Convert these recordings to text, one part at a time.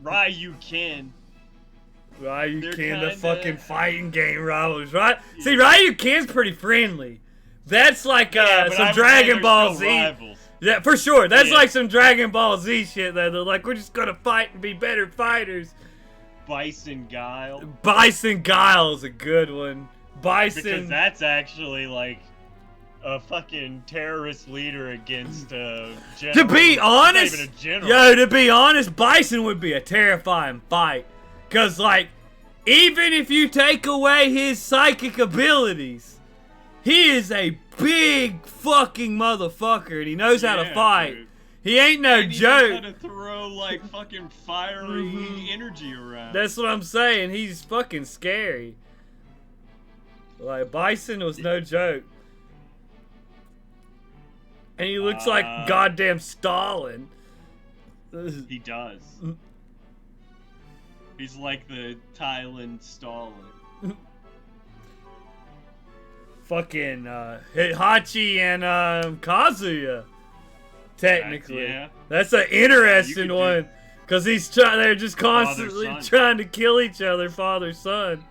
Ryukin. Ryukin, the fucking fighting game rivals, right? Yeah. See, Ryukin's pretty friendly. That's like some Dragon Ball Z. Rivals. Yeah, for sure. That's like some Dragon Ball Z shit. They're like, we're just gonna fight and be better fighters. Bison Guile. Bison Guile's a good one. Bison. Because that's actually like a fucking terrorist leader against a general. To be honest, not even a general. Yo, to be honest, Bison would be a terrifying fight. Cause like, even if you take away his psychic abilities, he is a big fucking motherfucker, and he knows how to fight. Dude. He ain't no joke. He knows how to throw like fucking fiery energy around. That's what I'm saying. He's fucking scary. Like Bison was no joke, and he looks like goddamn Stalin. He does. He's like the Thailand Stalin. Fucking Hachi and Kazuya. Technically, that's an interesting one, cause they're just constantly trying to kill each other, father son.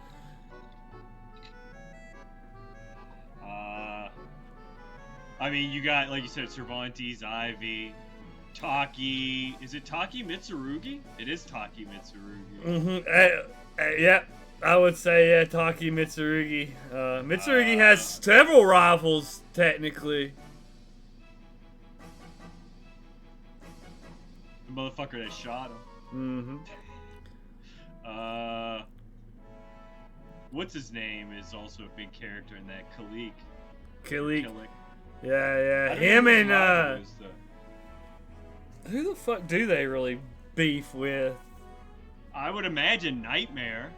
I mean, you got, like you said, Cervantes, Ivy, Taki. Is it Taki Mitsurugi? It is Taki Mitsurugi. Yeah, I would say Taki Mitsurugi. Mitsurugi has several rivals, technically. The motherfucker that shot him. What's his name is also a big character in that. Kilik. Yeah. Him and who the fuck do they really beef with? I would imagine Nightmare.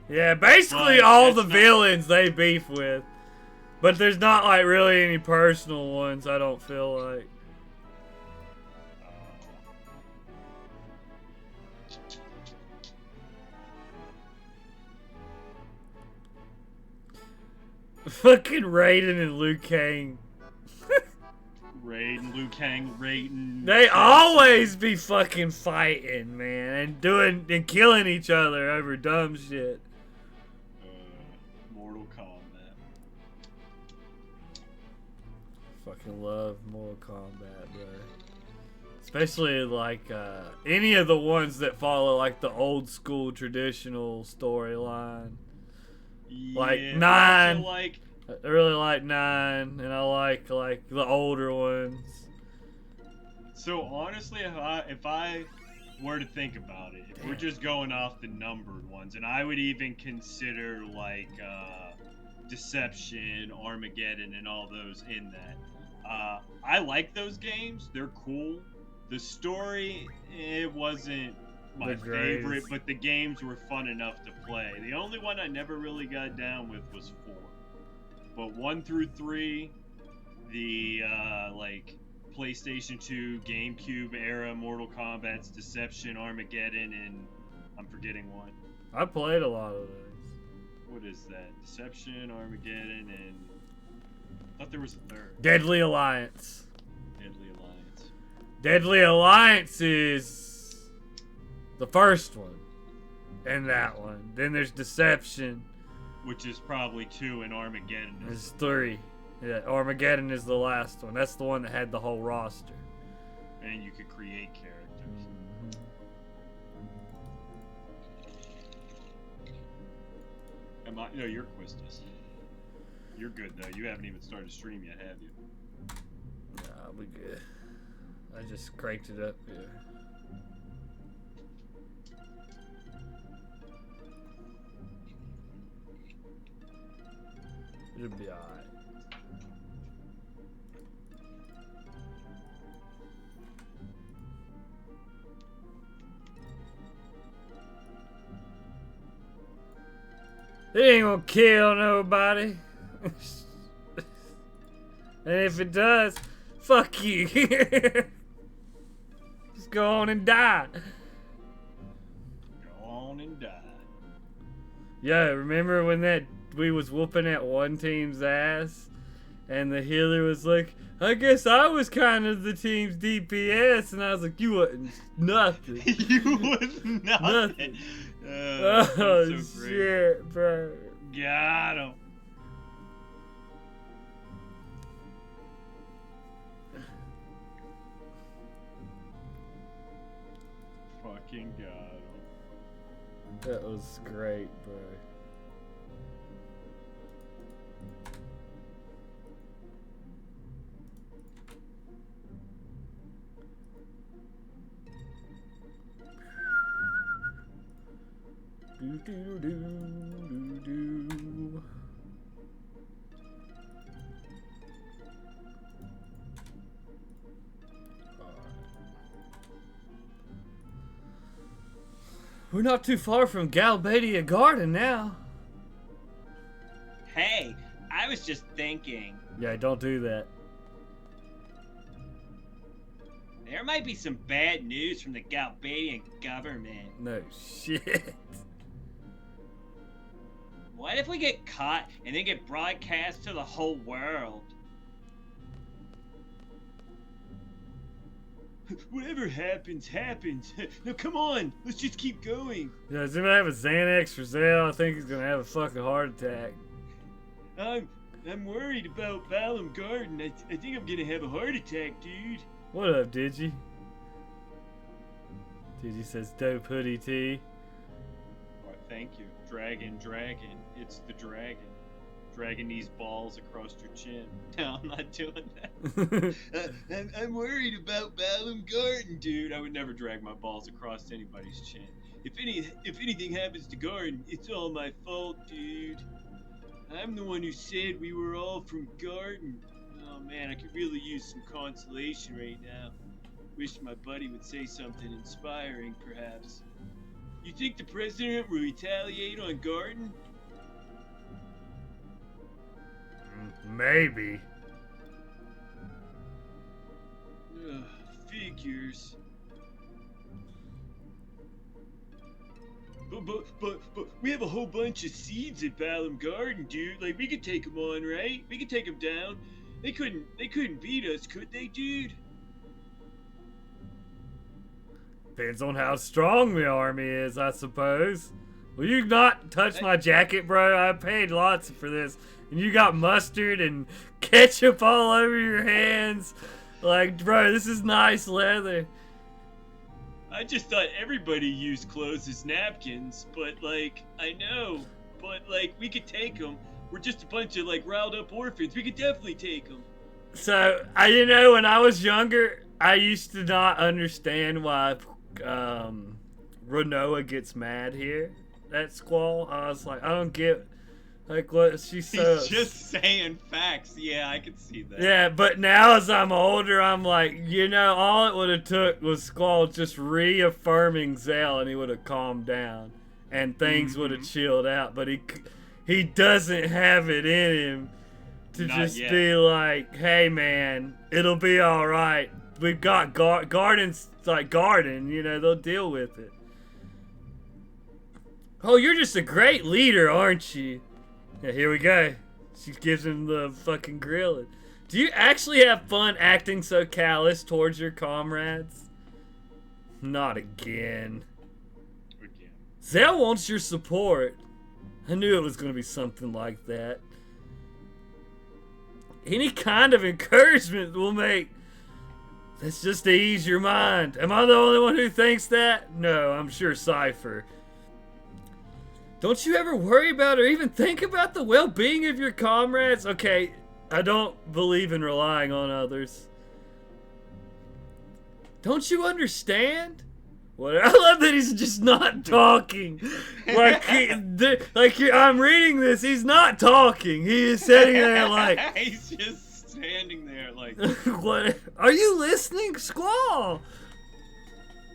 Yeah, basically all the villains they beef with. But there's not like really any personal ones, I don't feel like. Fucking Raiden and Liu Kang. Raiden. They always be fucking fighting, man, and killing each other over dumb shit. Mortal Kombat. Fucking love Mortal Kombat, bro. Especially like any of the ones that follow like the old school traditional storyline. Yeah, like 9. I really like 9, and I like the older ones. So honestly, if I were to think about it, if we're just going off the numbered ones, and I would even consider like Deception, Armageddon, and all those in that. I like those games. They're cool. The story, it wasn't my favorite, but the games were fun enough to play. The only one I never really got down with was 4. But 1 through 3, the like PlayStation 2, GameCube era Mortal Kombat's Deception, Armageddon, and I'm forgetting one. I played a lot of those. What is that? Deception, Armageddon, and I thought there was a third. Deadly Alliance. Deadly Alliance is the first one, and that one. Then there's Deception, which is probably 2, and Armageddon is 3. Yeah, Armageddon is the last one. That's the one that had the whole roster. And you could create characters. No, you're Quistis. You're good, though. You haven't even started stream yet, have you? Nah, we good. I just cranked it up here. It'll be alright. It ain't gonna kill nobody. And if it does, fuck you. Just go on and die. Go on and die. Yeah, remember when we was whooping at one team's ass, and the healer was like, I guess I was kind of the team's DPS, and I was like, you wasn't nothing. You was Nothing. Oh, so shit, bro. Got him. Fucking got him. That was great, bro. Do do do do do. We're not too far from Galbadia Garden now. Hey, I was just thinking. Yeah, don't do that. There might be some bad news from the Galbadian government. No shit. What if we get caught and then get broadcast to the whole world? Whatever happens, happens. Now come on, let's just keep going. Yeah, does anybody have a Xanax for sale? I think he's gonna have a fucking heart attack. I'm worried about Balam Garden. I think I'm gonna have a heart attack, dude. What up, Digi? Digi says dope hoodie tee. Oh, thank you. Dragon. It's the dragon. Dragging these balls across your chin. No, I'm not doing that. I'm worried about Balam Garden, dude. I would never drag my balls across anybody's chin. If anything happens to Garden, it's all my fault, dude. I'm the one who said we were all from Garden. Oh man, I could really use some consolation right now. Wish my buddy would say something inspiring, perhaps. You think the president will retaliate on Garden? Maybe. Figures. But we have a whole bunch of seeds at Balam Garden, dude. Like, we could take them on, right? We could take them down. They couldn't beat us, could they, dude? Depends on how strong the army is, I suppose. Will you not touch my jacket, bro? I paid lots for this. And you got mustard and ketchup all over your hands. Like, bro, this is nice leather. I just thought everybody used clothes as napkins, but, like, I know. But, like, we could take them. We're just a bunch of, like, riled up orphans. We could definitely take them. So, you know, when I was younger, I used to not understand why Renoa gets mad here at Squall. I was like, I don't get, like, what she's so... He's just saying facts. Yeah, I can see that. Yeah, but now as I'm older, I'm like, you know, all it would have took was Squall just reaffirming Zell and he would have calmed down and things would have chilled out. But he doesn't have it in him to Not just yet. be like, hey man, it'll be all right. We've got Garden's like Garden, you know, they'll deal with it. Oh, you're just a great leader, aren't you? Yeah, here we go. She gives him the fucking grilling. Do you actually have fun acting so callous towards your comrades? Not again. Zell wants your support. I knew it was going to be something like that. Any kind of encouragement will make... That's just to ease your mind. Am I the only one who thinks that? No, I'm sure Cypher. Don't you ever worry about or even think about the well-being of your comrades? Okay, I don't believe in relying on others. Don't you understand? What? I love that he's just not talking. Like, I'm reading this, he's not talking. He is sitting there like... He's just standing there like... What? Are you listening, Squall?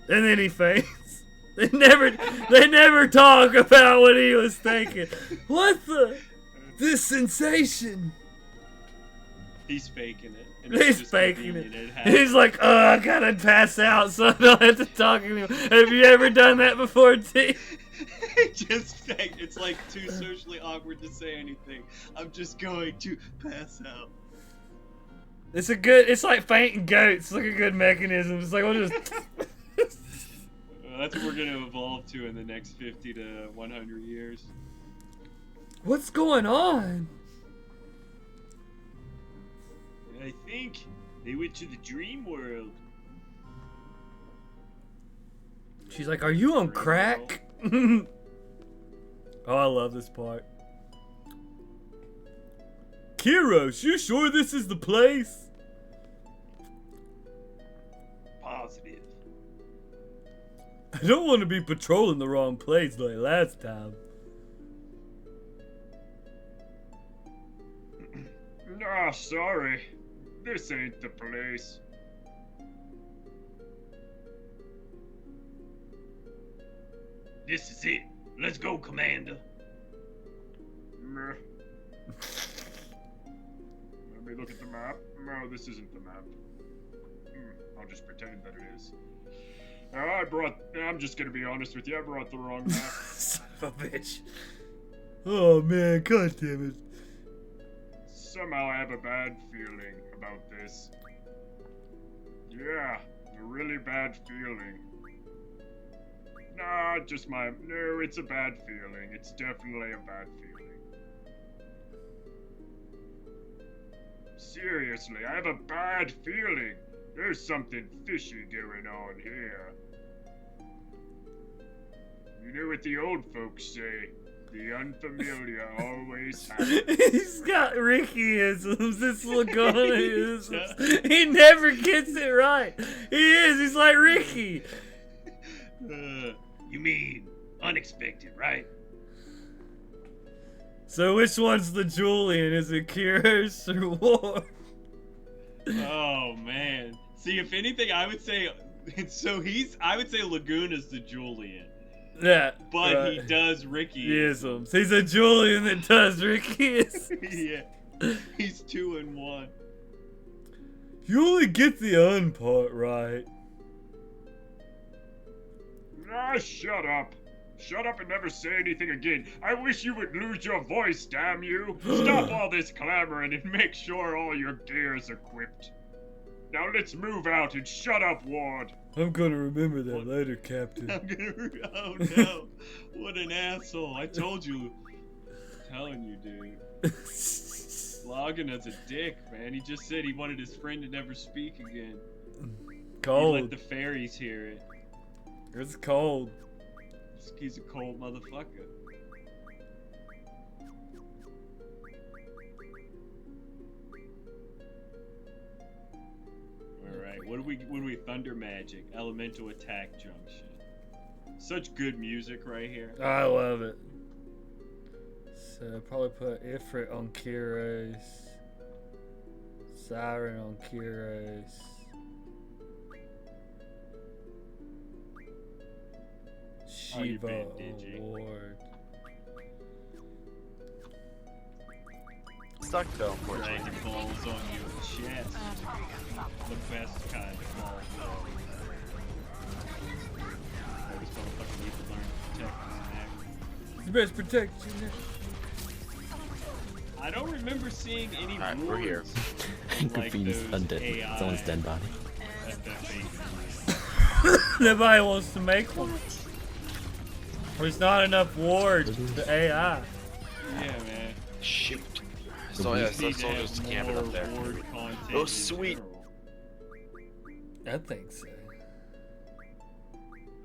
And then he faints. They never talk about what he was thinking. What the? This sensation. He's faking it. And He's it's faking it. convenient happens. He's like, oh, I gotta pass out, so I don't have to talk anymore. Have you ever done that before, T? Just fake. It's like too socially awkward to say anything. I'm just going to pass out. It's like fainting goats. It's like a good mechanism. It's like, we'll just... That's what we're gonna evolve to in the next 50 to 100 years. What's going on? I think they went to the dream world. She's like, are you on crack? Oh, I love this part. Kiros, you sure this is the place? Positive. I don't want to be patrolling the wrong place like last time. Nah, sorry. This ain't the place. This is it. Let's go, Commander. Meh. Let me look at the map. No, this isn't the map. I'll just pretend that it is. I'm just gonna be honest with you, I brought the wrong map. Son of a bitch. Oh man, god damn it. Somehow I have a bad feeling about this. Yeah, a really bad feeling. Nah, no, it's a bad feeling. It's definitely a bad feeling. Seriously, I have a bad feeling. There's something fishy going on here. You know what the old folks say, the unfamiliar always happens. He's got Ricky-isms, this Laguna-isms. He never gets it right. He's like Ricky. You mean unexpected, right? So which one's the Julian? Is it Kiros or War? Oh man. See, if anything, I would say I would say Laguna's the Julian. Yeah. But right. he does Ricky. Isms. He's a Julian that does Ricky-isms. Yeah. He's 2 in 1. You only get the un part right. Ah, shut up. Shut up and never say anything again. I wish you would lose your voice, damn you. Stop all this clamoring and make sure all your gear's equipped. Now let's move out and shut up, Ward. I'm gonna remember that later, Captain. Oh no. What an asshole. I told you. I'm telling you, dude. Logan is a dick, man. He just said he wanted his friend to never speak again. Cold. He let the fairies hear it. It's cold. He's a cold motherfucker. Alright, what do we Thunder Magic, Elemental Attack Junction. Such good music right here. I love it. So I'll probably put Ifrit on Kiros. Siren on Kiros. Shiva Award. Stuck though, unfortunately. Dragon balls on your chest. The best kind of balls. This motherfucker needs to learn to protect his neck. You best protect your neck. I don't remember seeing any Alright, we're here. wards like Graffine's those undead. AI Someone's dead body. Nobody wants to make one. There's not enough wards to AI. Yeah, man. Shoot. So yeah, so soldiers just camping up there. Oh, sweet. I think so.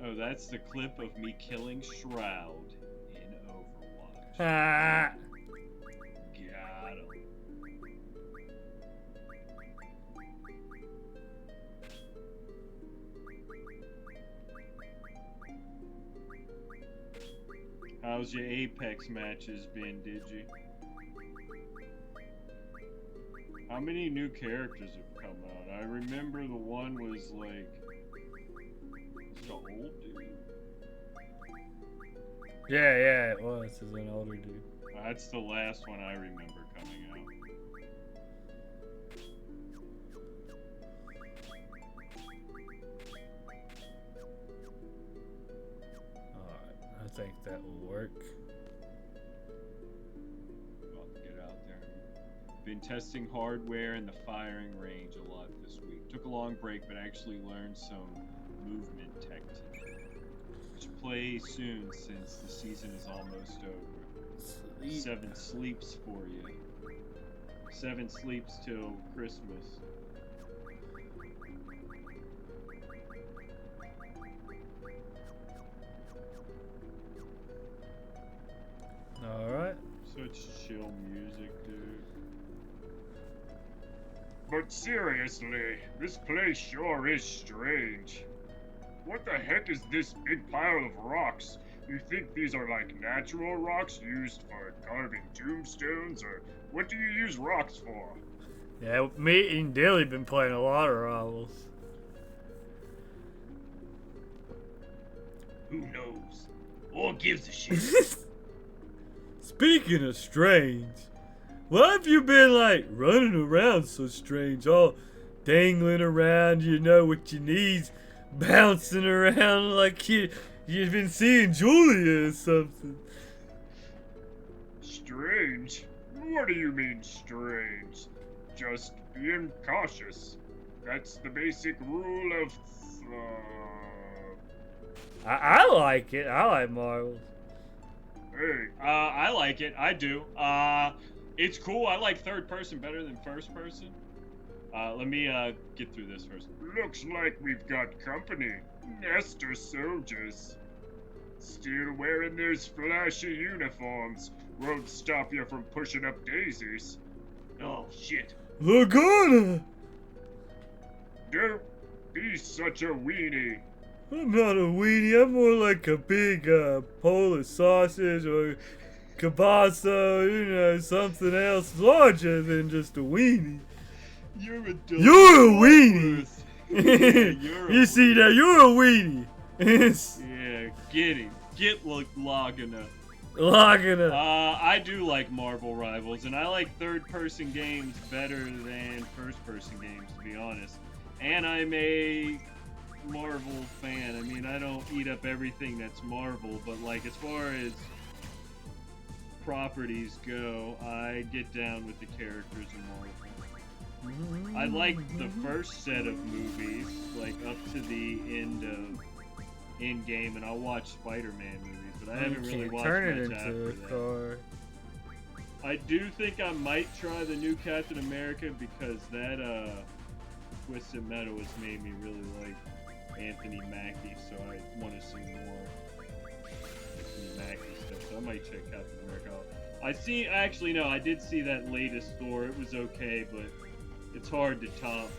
Oh, that's the clip of me killing Shroud in Overwatch. Ah. Got him. How's your Apex matches been, Digi? How many new characters have come out? I remember the one was like... It's the old dude. Yeah, it was. It's an older dude. That's the last one I remember coming out. Alright, I think that will work. About to get out there. Been testing hardware and the firing range a lot this week. Took a long break, but actually learned some movement tech today. play soon since the season is almost over. 7 sleeps for you. 7 sleeps till Christmas. Alright. Such chill music, dude. But seriously, this place sure is strange. What the heck is this big pile of rocks? You think these are like natural rocks used for carving tombstones, or what do you use rocks for? Yeah, me and Dilly been playing a lot of Rivals. Who knows? Or gives a shit? Speaking of strange, why have you been like running around so strange, all dangling around, you know, with your knees bouncing around like you've been seeing Julia or something? Strange? What do you mean strange? Just being cautious. That's the basic rule of I like it. I like Marvels. Hey, I like it. I do. It's cool. I like third person better than first person. Let me get through this first. looks like we've got company. Nestor soldiers. Still wearing those flashy uniforms. Won't stop you from pushing up daisies. Oh, shit. Laguna! Don't be such a weenie. I'm not a weenie. I'm more like a big Polish sausage or kielbasa, you know, something else larger than just a weenie. You're a You're a weenie! You're You see that? You're a weenie! Yeah, get him. Get Laguna. Laguna. I do like Marvel Rivals, and I like third-person games better than first-person games, to be honest. And I'm a Marvel fan. I mean, I don't eat up everything that's Marvel, but like as far as properties go, I get down with the characters in Marvel. I like the first set of movies, like up to the end of Endgame, and I'll watch Spider-Man movies, but I haven't really watched turn it much into after a that. car. I do think I might try the new Captain America because that Twisted Metal has made me really like Anthony Mackie, so I want to see more Anthony Mackie stuff. So I might check Captain America out. I did see that latest Thor. It was okay, but it's hard to top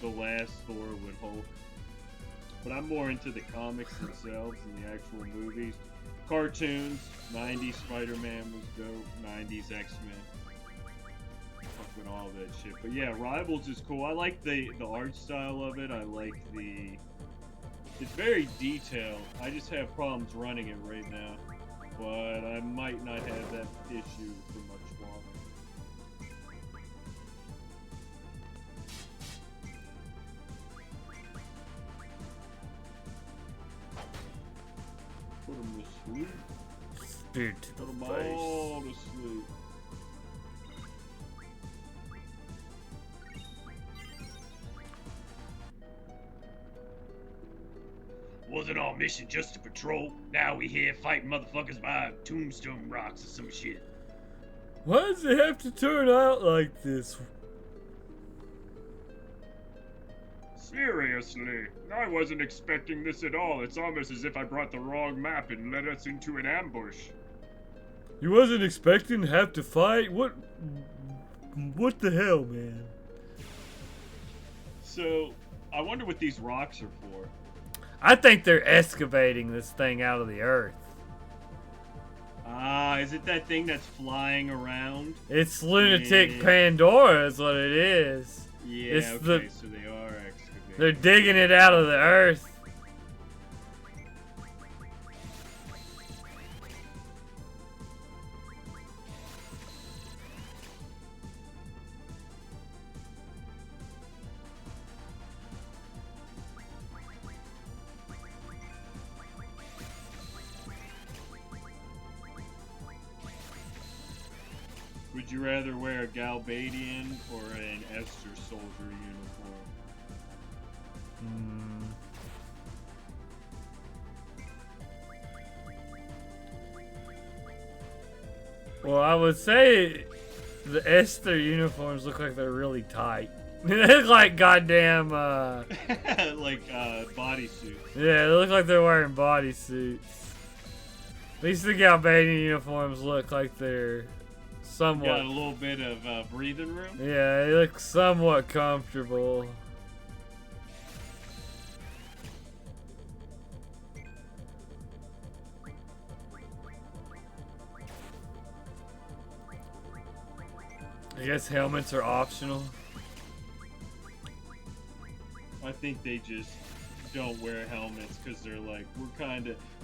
the last Thor with Hulk. But I'm more into the comics themselves and the actual movies. Cartoons, 90s Spider-Man was dope, 90s X-Men. Fucking all that shit. But yeah, Rivals is cool. I like the art style of it. I like it's very detailed. I just have problems running it right now. But I might not have that issue for much longer. Put them to sleep. Spit to Put the them face. all to sleep. Wasn't our mission just to patrol? Now we here fighting motherfuckers by tombstone rocks or some shit. Why does it have to turn out like this? Seriously, I wasn't expecting this at all. It's almost as if I brought the wrong map and led us into an ambush. You wasn't expecting to have to fight? What the hell, man? So, I wonder what these rocks are for. I think they're excavating this thing out of the earth. Ah, is it that thing that's flying around? It's lunatic Yeah. Pandora is what it is. Yeah, It's okay, so they are excavating. They're digging it out of the earth. Would you rather wear a Galbadian or an Esther soldier uniform? Well, I would say the Esther uniforms look like they're really tight. They look like goddamn, like bodysuit. yeah, they look like they're wearing bodysuits. At least the Albanian uniforms look like they're somewhat... Got a little bit of breathing room. Yeah, they look somewhat comfortable. I guess helmets are optional. I think they just don't wear helmets because they're like,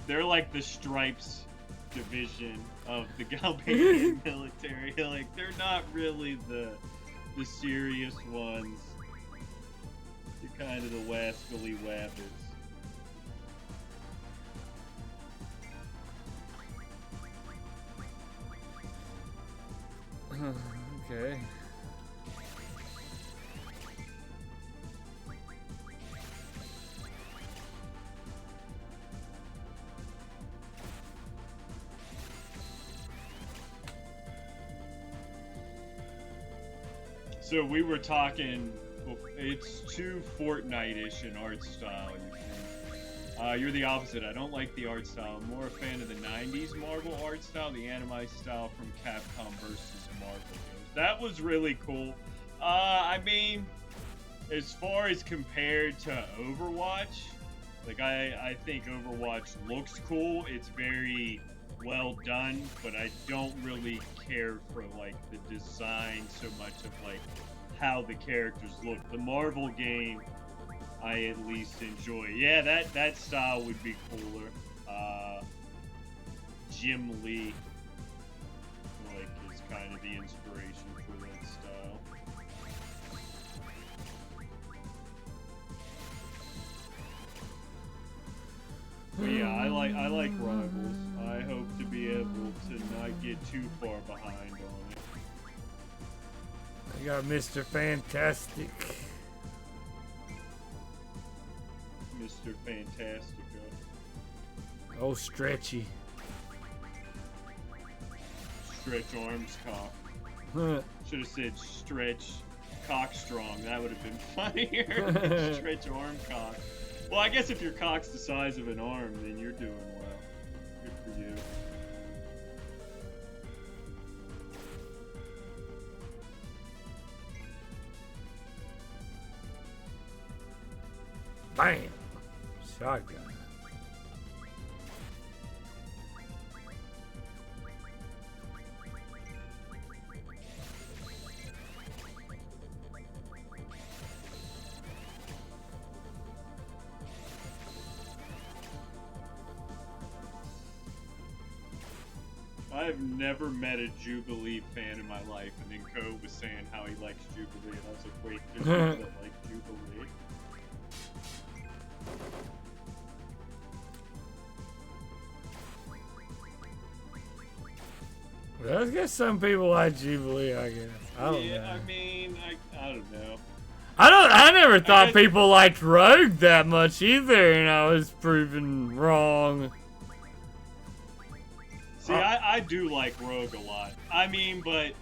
they're like the Stripes division of the Albanian military. Like, they're not really the serious ones. They're kind of the wascally wabbits. Okay. So we were talking, it's too Fortnite-ish in art style, you think. You're the opposite. I don't like the art style. I'm more a fan of the 90s Marvel art style, the anime style from Capcom versus Marvel games. That was really cool. I mean, as far as compared to Overwatch, like I think Overwatch looks cool. It's very well done, but I don't really care for like the design so much of like how the characters look. The Marvel game, I at least enjoy. Yeah, that style would be cooler. Jim Lee, like, is kind of the inspiration for that style. But yeah, I like Rivals. I hope to be able to not get too far behind on it. I got Mr. Fantastic. Mr. Fantastico. Oh, Stretchy. Stretch arms cock. Huh. Should have said stretch cock strong. That would have been funnier. Stretch arm cock. Well, I guess if your cock's the size of an arm, then you're doing well. Good for you. Bam! Shotgun. I've never met a Jubilee fan in my life, and then Co was saying how he likes Jubilee, and I was like, wait, there's people that like Jubilee? Well, I guess some people like Jubilee, I guess. I don't know. I mean, I don't know. I never thought people liked Rogue that much either, and I was proven wrong. See, I do like Rogue a lot. I mean, but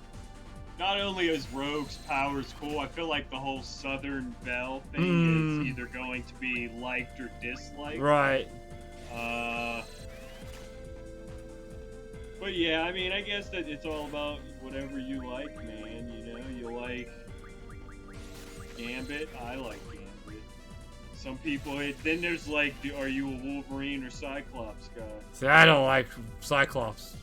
not only is Rogue's powers cool, I feel like the whole Southern Belle thing is either going to be liked or disliked. Right. But yeah, I mean, I guess that it's all about whatever you like, man. You know, you like Gambit. I like Gambit. Some people, then there's like, are you a Wolverine or Cyclops guy? See, I don't like Cyclops.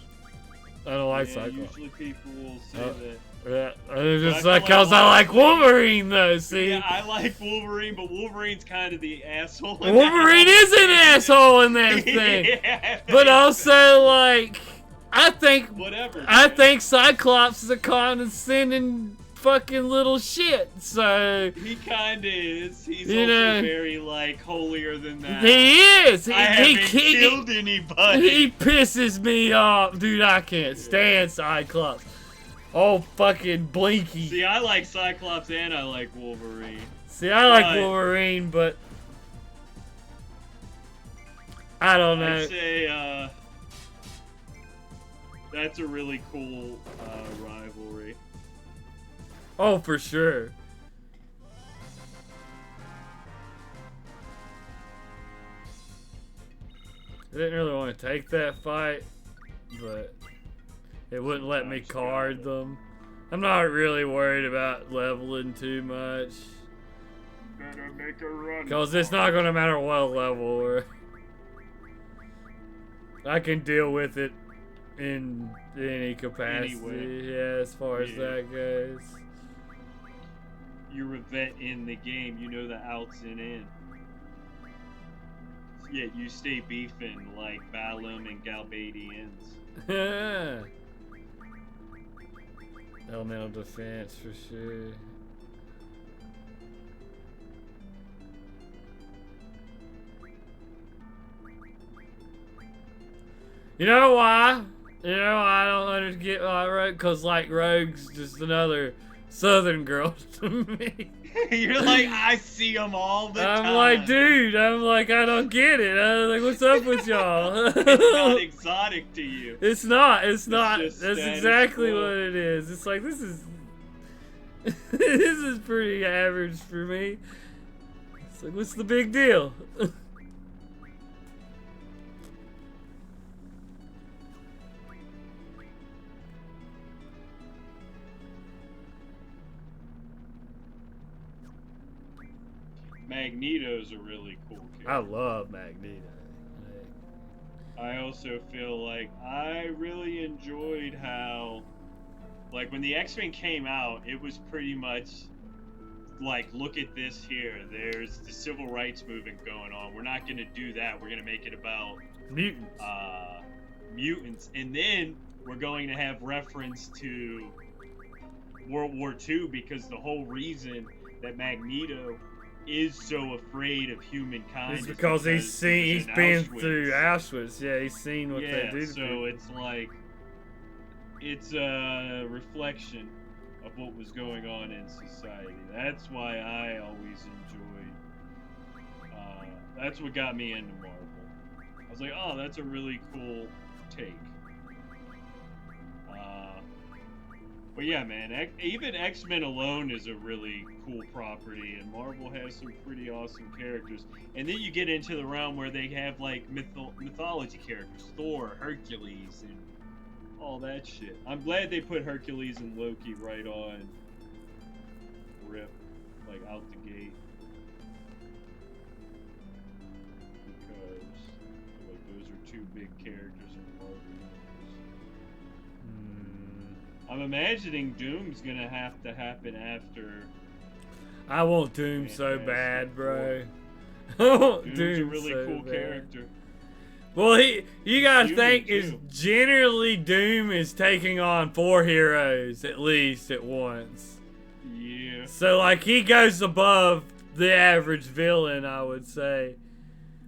I don't like Cyclops. Usually people will say that. Yeah, it's just like because I like Wolverine, though. See, yeah, I like Wolverine, but Wolverine's kind of the asshole. Wolverine is an asshole in that thing, yeah, but also like I think whatever. I think Cyclops is a condescending fucking little shit. So he kind of is. He's you also know, very like holier than that. He is. I haven't killed anybody. He pisses me off, dude. I can't stand Cyclops. Oh, fucking Blinky. See, I like Cyclops and I like Wolverine. See, I like Wolverine, but I don't know. I'd say That's a really cool rivalry. Oh, for sure. I didn't really want to take that fight, but it wouldn't let me card them. I'm not really worried about leveling too much. Better make a run. Because it's not going to matter what level or I can deal with it in any capacity. Anyway. Yeah, as far as that goes. You're a vet in the game. You know the outs and in. Yet you stay beefing like Balam and Galbadians. Elemental defense for sure. You know why? You know why I don't understand why Rogue? Because, like, Rogue's just another Southern girl to me. You're like, I see them all the time. I'm like, dude, I don't get it. I'm like, what's up with y'all? It's not exotic to you. It's not. That's just exactly quo. what it is. It's like, this is this is pretty average for me. It's like, what's the big deal? Magneto's a really cool character. I love Magneto. I also feel like I really enjoyed how, like, when the X-Men came out, it was pretty much like, look at this here. There's the civil rights movement going on. We're not going to do that. We're going to make it about Mutants. Mutants. And then we're going to have reference to World War II, because the whole reason that Magneto is so afraid of humankind It's because he's been through Auschwitz. Yeah, he's seen what they do to so people. it's like, it's a reflection of what was going on in society. That's why I always enjoyed, that's what got me into Marvel. I was like, oh, that's a really cool take. But yeah, man, even X-Men alone is a really cool property, and Marvel has some pretty awesome characters. And then you get into the realm where they have, like, mythology characters, Thor, Hercules, and all that shit. I'm glad they put Hercules and Loki right on rip, like, out the gate. Because, like, those are two big characters in the Marvel universe. I'm imagining Doom's gonna have to happen after. I want Doom so bad, bro. Doom's Doom's a really so cool bad. character. Well, you gotta Human, think too. is generally Doom is taking on 4 heroes at least at once. Yeah. So like he goes above the average villain, I would say.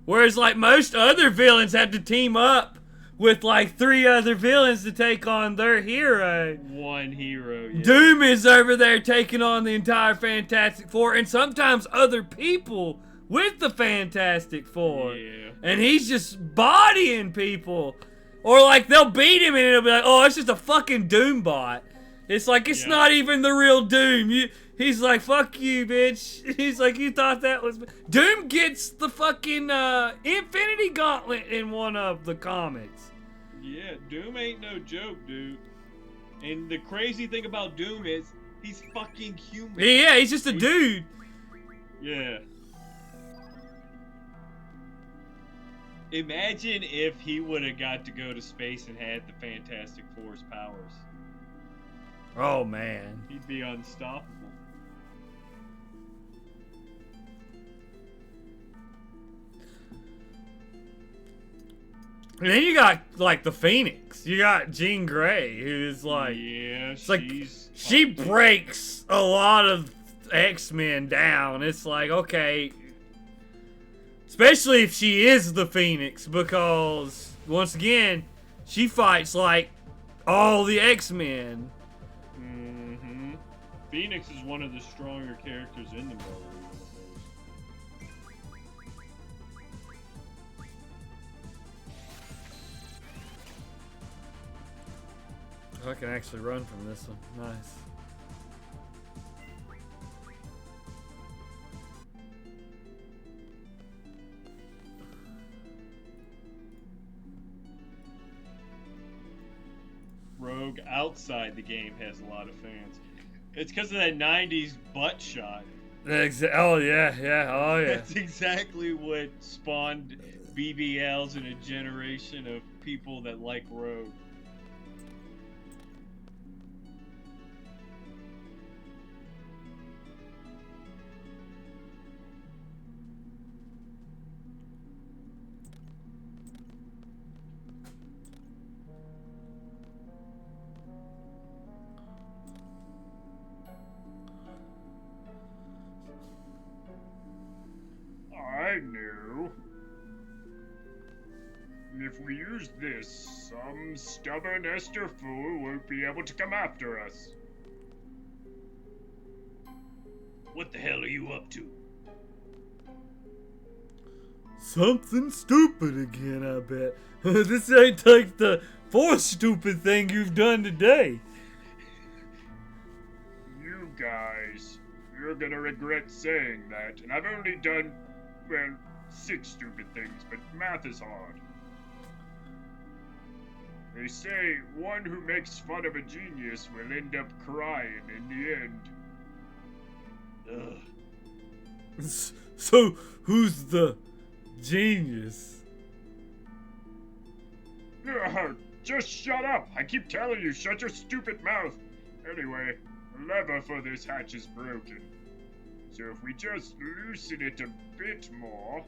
Whereas like most other villains have to team up with like 3 other villains to take on their hero. One hero. Yeah. Doom is over there taking on the entire Fantastic Four and sometimes other people with the Fantastic Four. Yeah. And he's just bodying people. Or like they'll beat him and it'll be like, oh, it's just a fucking Doom bot. It's like, it's not even the real Doom. He's like, fuck you, bitch. He's like, you thought that was... Doom gets the fucking Infinity Gauntlet in one of the comics. Yeah, Doom ain't no joke, dude. And the crazy thing about Doom is, he's fucking human. Yeah, he's just a dude. Yeah. Imagine if he would have got to go to space and had the Fantastic Four's powers. Oh, man. He'd be unstoppable. And then you got, like, the Phoenix. You got Jean Grey, who's like... Yeah, it's like, she breaks a lot of X-Men down. It's like, okay... Especially if she is the Phoenix, because, once again, she fights, like, all the X-Men. Mm-hmm. Phoenix is one of the stronger characters in the Marvel universe. I can actually run from this one. Nice. Rogue outside the game has a lot of fans. It's because of that 90s butt shot. Oh, yeah, yeah, oh, yeah. That's exactly what spawned BBLs and a generation of people that like Rogue. I knew. If we use this, some stubborn Esther fool won't be able to come after us. What the hell are you up to? Something stupid again, I bet. This ain't like the fourth stupid thing you've done today. You guys, you're gonna regret saying that, and I've only done, well, 6 stupid things, but math is hard. They say one who makes fun of a genius will end up crying in the end. Ugh. So, who's the genius? Ugh, just shut up! I keep telling you, shut your stupid mouth! Anyway, the lever for this hatch is broken. So if we just loosen it a bit more...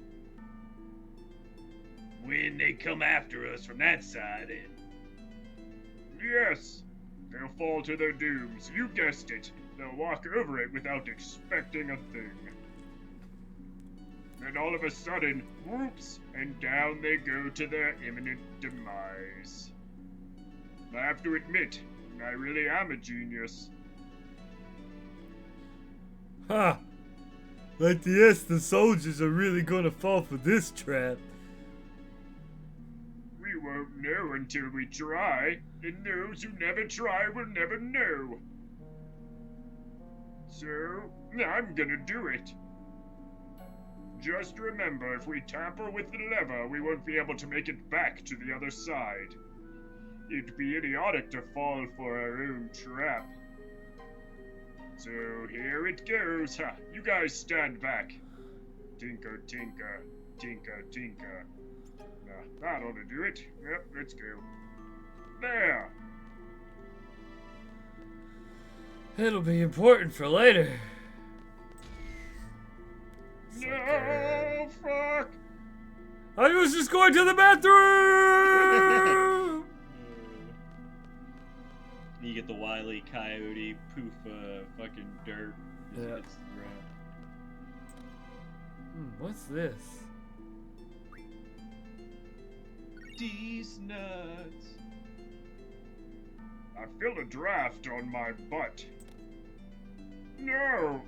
When they come after us from that side in. Yes! They'll fall to their dooms. You guessed it. They'll walk over it without expecting a thing. Then all of a sudden, whoops, and down they go to their imminent demise. I have to admit, I really am a genius. Ha! Like yes, the soldiers are really gonna fall for this trap. We won't know until we try, and those who never try will never know. So, I'm gonna do it. Just remember, if we tamper with the lever, we won't be able to make it back to the other side. It'd be idiotic to fall for our own trap. So here it goes. Ha, you guys stand back. Tinker, tinker, tinker, tinker. That ought to do it. Yep, let's go. There! It'll be important for later. No, fuck! I was just going to the bathroom! You get the Wile E. Coyote poof fucking dirt. Yeah. It's the ground. What's this? These nuts. I feel a draft on my butt. No!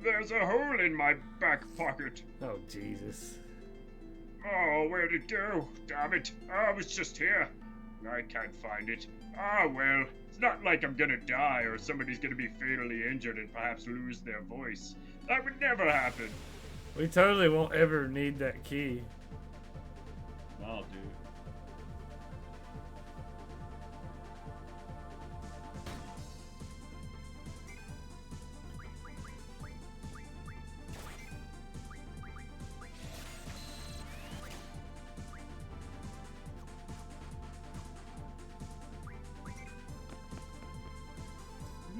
There's a hole in my back pocket. Oh, Jesus. Oh, where'd it go? Damn it. Oh, it was just here. I can't find it. Ah, well. It's not like I'm gonna die or somebody's gonna be fatally injured and perhaps lose their voice. That would never happen. We totally won't ever need that key. Wow, dude.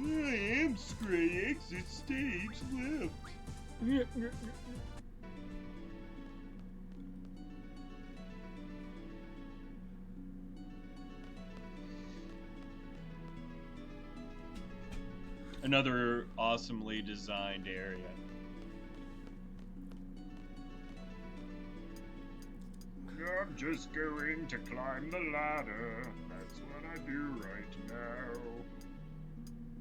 I am Scray, exit stage left. Another awesomely designed area. I'm just going to climb the ladder. That's what I do right now.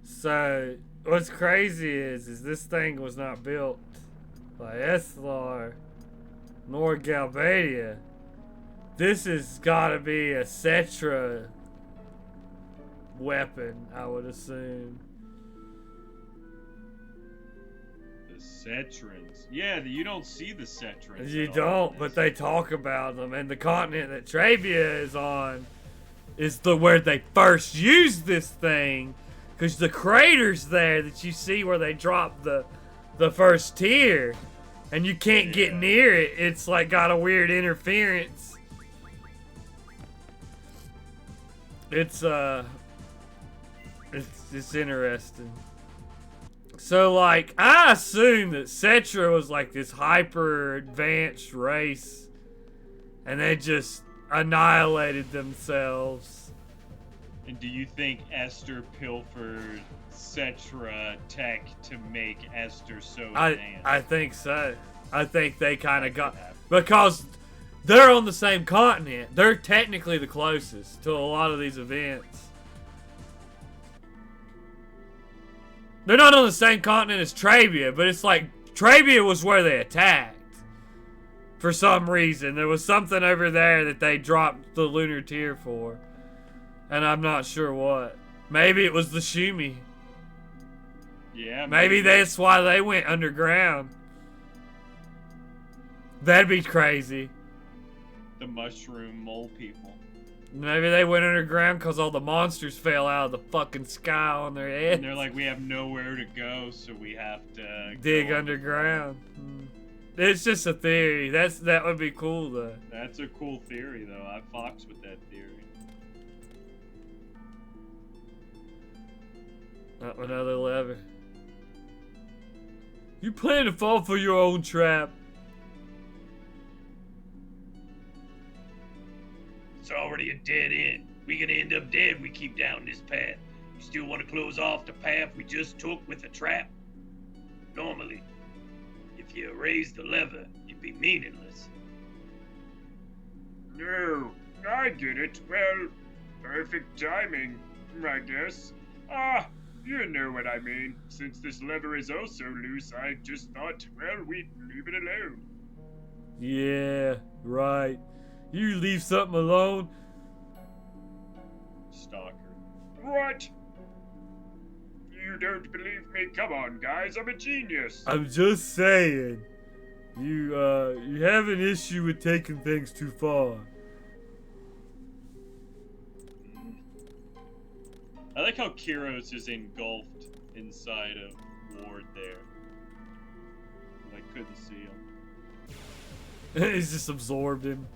So, what's crazy is this thing was not built by Eslar nor Galbadia. This has gotta be a Cetra weapon, I would assume. The Cetrans. Yeah, you don't see the Cetrans. You don't, but they talk about them. And the continent that Trabia is on is where they first used this thing. Because the crater's there that you see where they drop the first tier. And you can't get near it. It's like got a weird interference. It's interesting. So like I assume that Cetra was like this hyper advanced race and they just annihilated themselves. And do you think Esther pilfered Cetra tech to make Esther so advanced? I think so. I think they kind of got... Because they're on the same continent. They're technically the closest to a lot of these events. They're not on the same continent as Trabia, but it's like Trabia was where they attacked. For some reason. There was something over there that they dropped the lunar tier for. And I'm not sure what. Maybe it was the Shumi. Yeah. Maybe that's why they went underground. That'd be crazy. The mushroom mole people. Maybe they went underground because all the monsters fell out of the fucking sky on their heads. And they're like, we have nowhere to go, so we have to dig underground. It's just a theory. That would be cool though. That's a cool theory though. I fox with that theory. Up another lever. You plan to fall for your own trap. It's already a dead end. We gonna end up dead if we keep down this path. You still want to close off the path we just took with a trap? Normally, if you raise the lever, it'd be meaningless. No, I get it. Well, perfect timing, I guess. You know what I mean. Since this lever is also loose, I just thought, well, we'd leave it alone. Yeah, right. You leave something alone. Stalker. What? You don't believe me? Come on, guys, I'm a genius. I'm just saying. You have an issue with taking things too far. I like how Kiros is engulfed inside of Ward there. I couldn't see him. He's just absorbed him.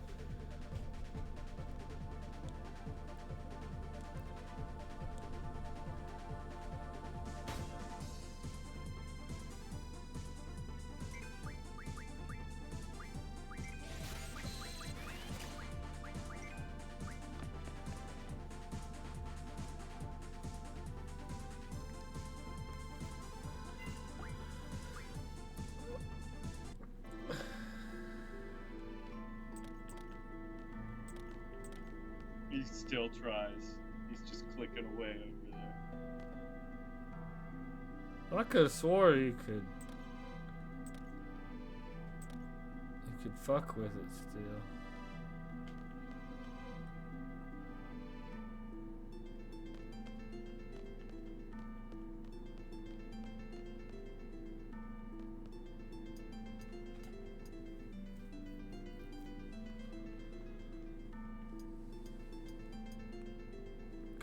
He still tries. He's just clicking away over there. I could have swore you could fuck with it still.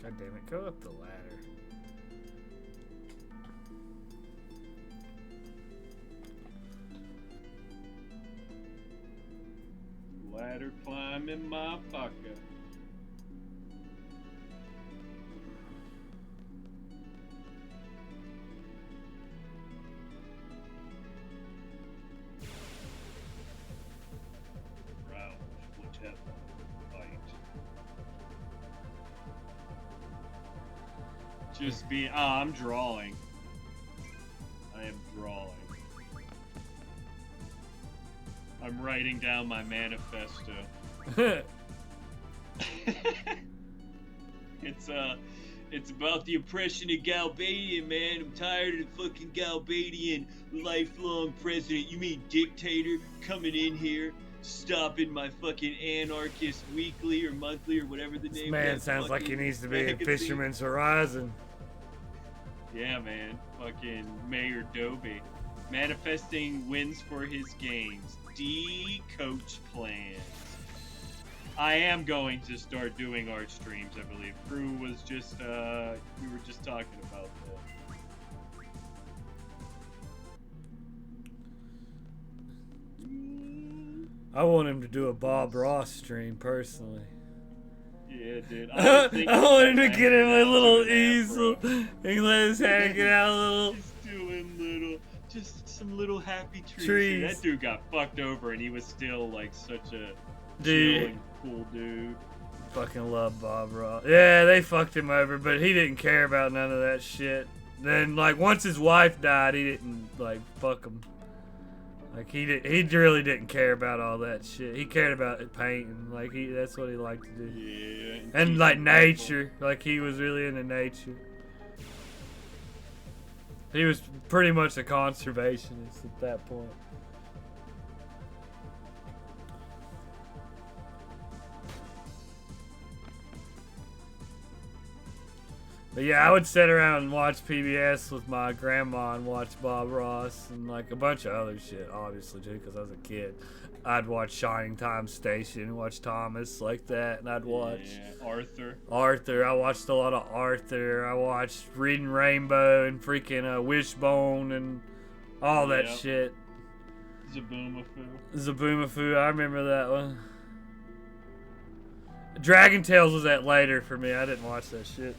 God damn it, go up the ladder. Ladder climbing my pocket. Rouse, whichever fight. Just be. I'm drawing. I am drawing. I'm writing down my manifesto. It's about the oppression of Galbadian, man. I'm tired of the fucking Galbadian lifelong president. You mean dictator coming in here, stopping my fucking Anarchist Weekly or Monthly or whatever the This name. man of that sounds like he fucking needs to be in magazine. Fisherman's Horizon. Yeah, man. Fucking Mayor Doby. Manifesting wins for his games. D-Coach plans. I am going to start doing art streams, I believe. Crew was just, we were just talking about that. I want him to do a Bob Ross stream, personally. Yeah, dude. I want him to about get him a hanging out little doing that, easel bro. and let us hang it out a little. He's doing just some little happy trees. Trees. That dude got fucked over, and he was still like such a Dude. chill and cool dude. Fucking love Bob Ross. Yeah, they fucked him over, but he didn't care about none of that shit. Then, like, once his wife died, he didn't, like, fuck him. Like, he really didn't care about all that shit. He cared about painting. Like, that's what he liked to do. Yeah. And, like, nature. Like, he was really into nature. He was pretty much a conservationist at that point. But yeah, I would sit around and watch PBS with my grandma and watch Bob Ross and like a bunch of other shit, obviously, too, because I was a kid. I'd watch Shining Time Station, watch Thomas like that, and I'd watch Arthur. I watched a lot of Arthur. I watched Reading Rainbow and freaking Wishbone and all that shit. Zaboomafoo, I remember that one. Dragon Tales was that later for me. I didn't watch that shit.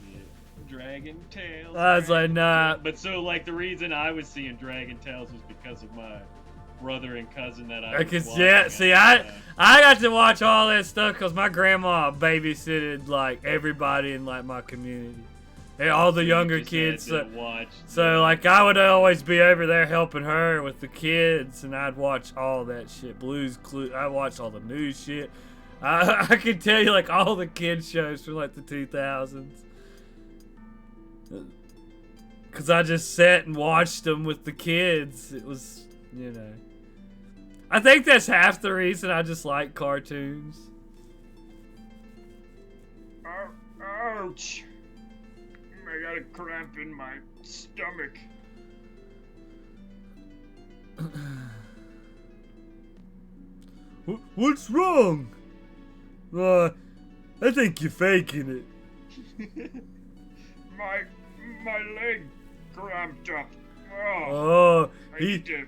Dragon Tales. I was like, nah. But so, like, the reason I was seeing Dragon Tales was because of my brother and cousin that I was watching. Yeah, see, I got to watch all that stuff because my grandma babysitted, like, everybody in, like, my community. And all the younger kids. So, like, I would always be over there helping her with the kids, and I'd watch all that shit. Blue's Clues. I watched all the news shit. I could tell you, like, all the kids shows from, like, the 2000s. Because I just sat and watched them with the kids. It was, you know. I think that's half the reason I just like cartoons. Ouch! I got a cramp in my stomach. What's wrong? I think you're faking it. My leg cramped up. Oh, the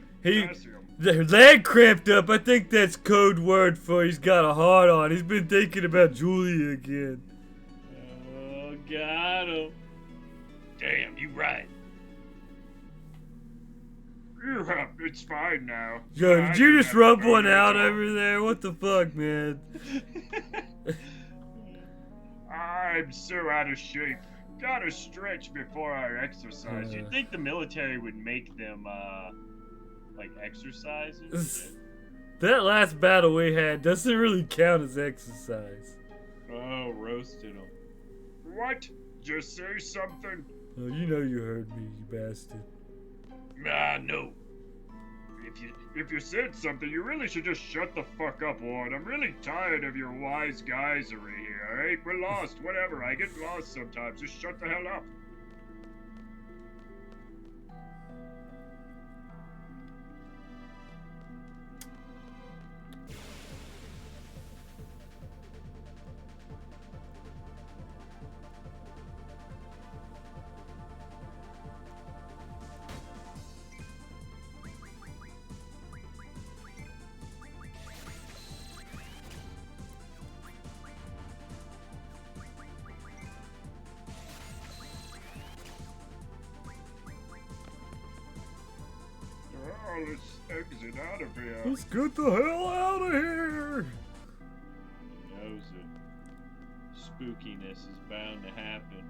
leg cramped up. I think that's code word for he's got a heart on. He's been thinking about Julia again. Oh, got him. Damn, you right. Yeah, it's fine now. Yo, did you just rub one out over there? What the fuck, man? I'm so out of shape. Gotta stretch before I exercise. You'd think the military would make them, like, exercises? That last battle we had doesn't really count as exercise. Oh, roasted them. What? Just say something. Oh, you know you heard me, you bastard. No. If you said something, you really should just shut the fuck up, Ward. I'm really tired of your wise guysery here, alright? We're lost, whatever. I get lost sometimes. Just shut the hell up. Let's exit out of here. Let's get the hell out of here! He knows it. Spookiness is bound to happen.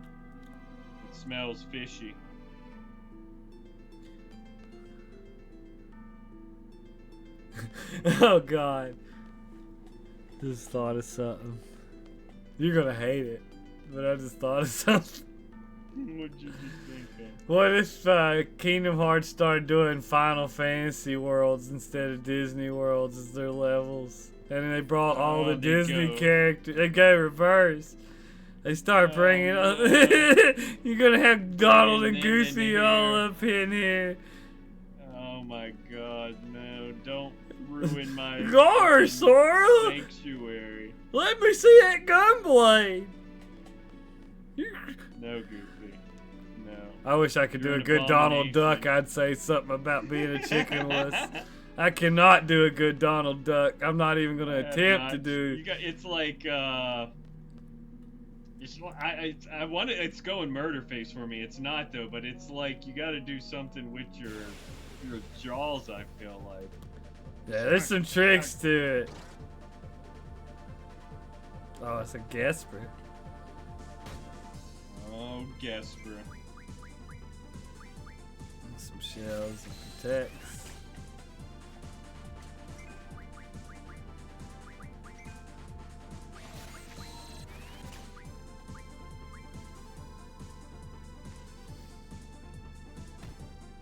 It smells fishy. Oh god. Just thought of something. You're gonna hate it, but I just thought of something. What'd you just think of? What if Kingdom Hearts started doing Final Fantasy worlds instead of Disney worlds as their levels? And then they brought all the they Disney go. characters. They go reverse. They start bringing up. You're gonna have Donald and Goofy all up in here. Oh my god, no. Don't ruin my Gar, Sora! sanctuary. Let me see that gunblade! No, Goofy. No. I wish I could You're do a an good Donald abomination. Duck. I'd say something about being a chickenless. I cannot do a good Donald Duck. I'm not even gonna attempt to do. It's like I want it. It's going murder face for me. It's not though, but it's like you got to do something with your jaws. I feel like. Yeah, there's some tricks to it. Oh, it's a Gasper. Oh, Gasper. Some shells and protects.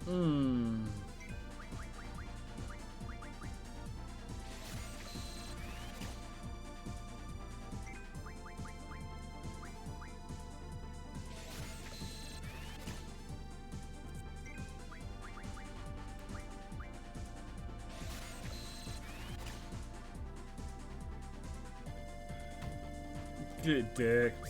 Hmm. Get decked.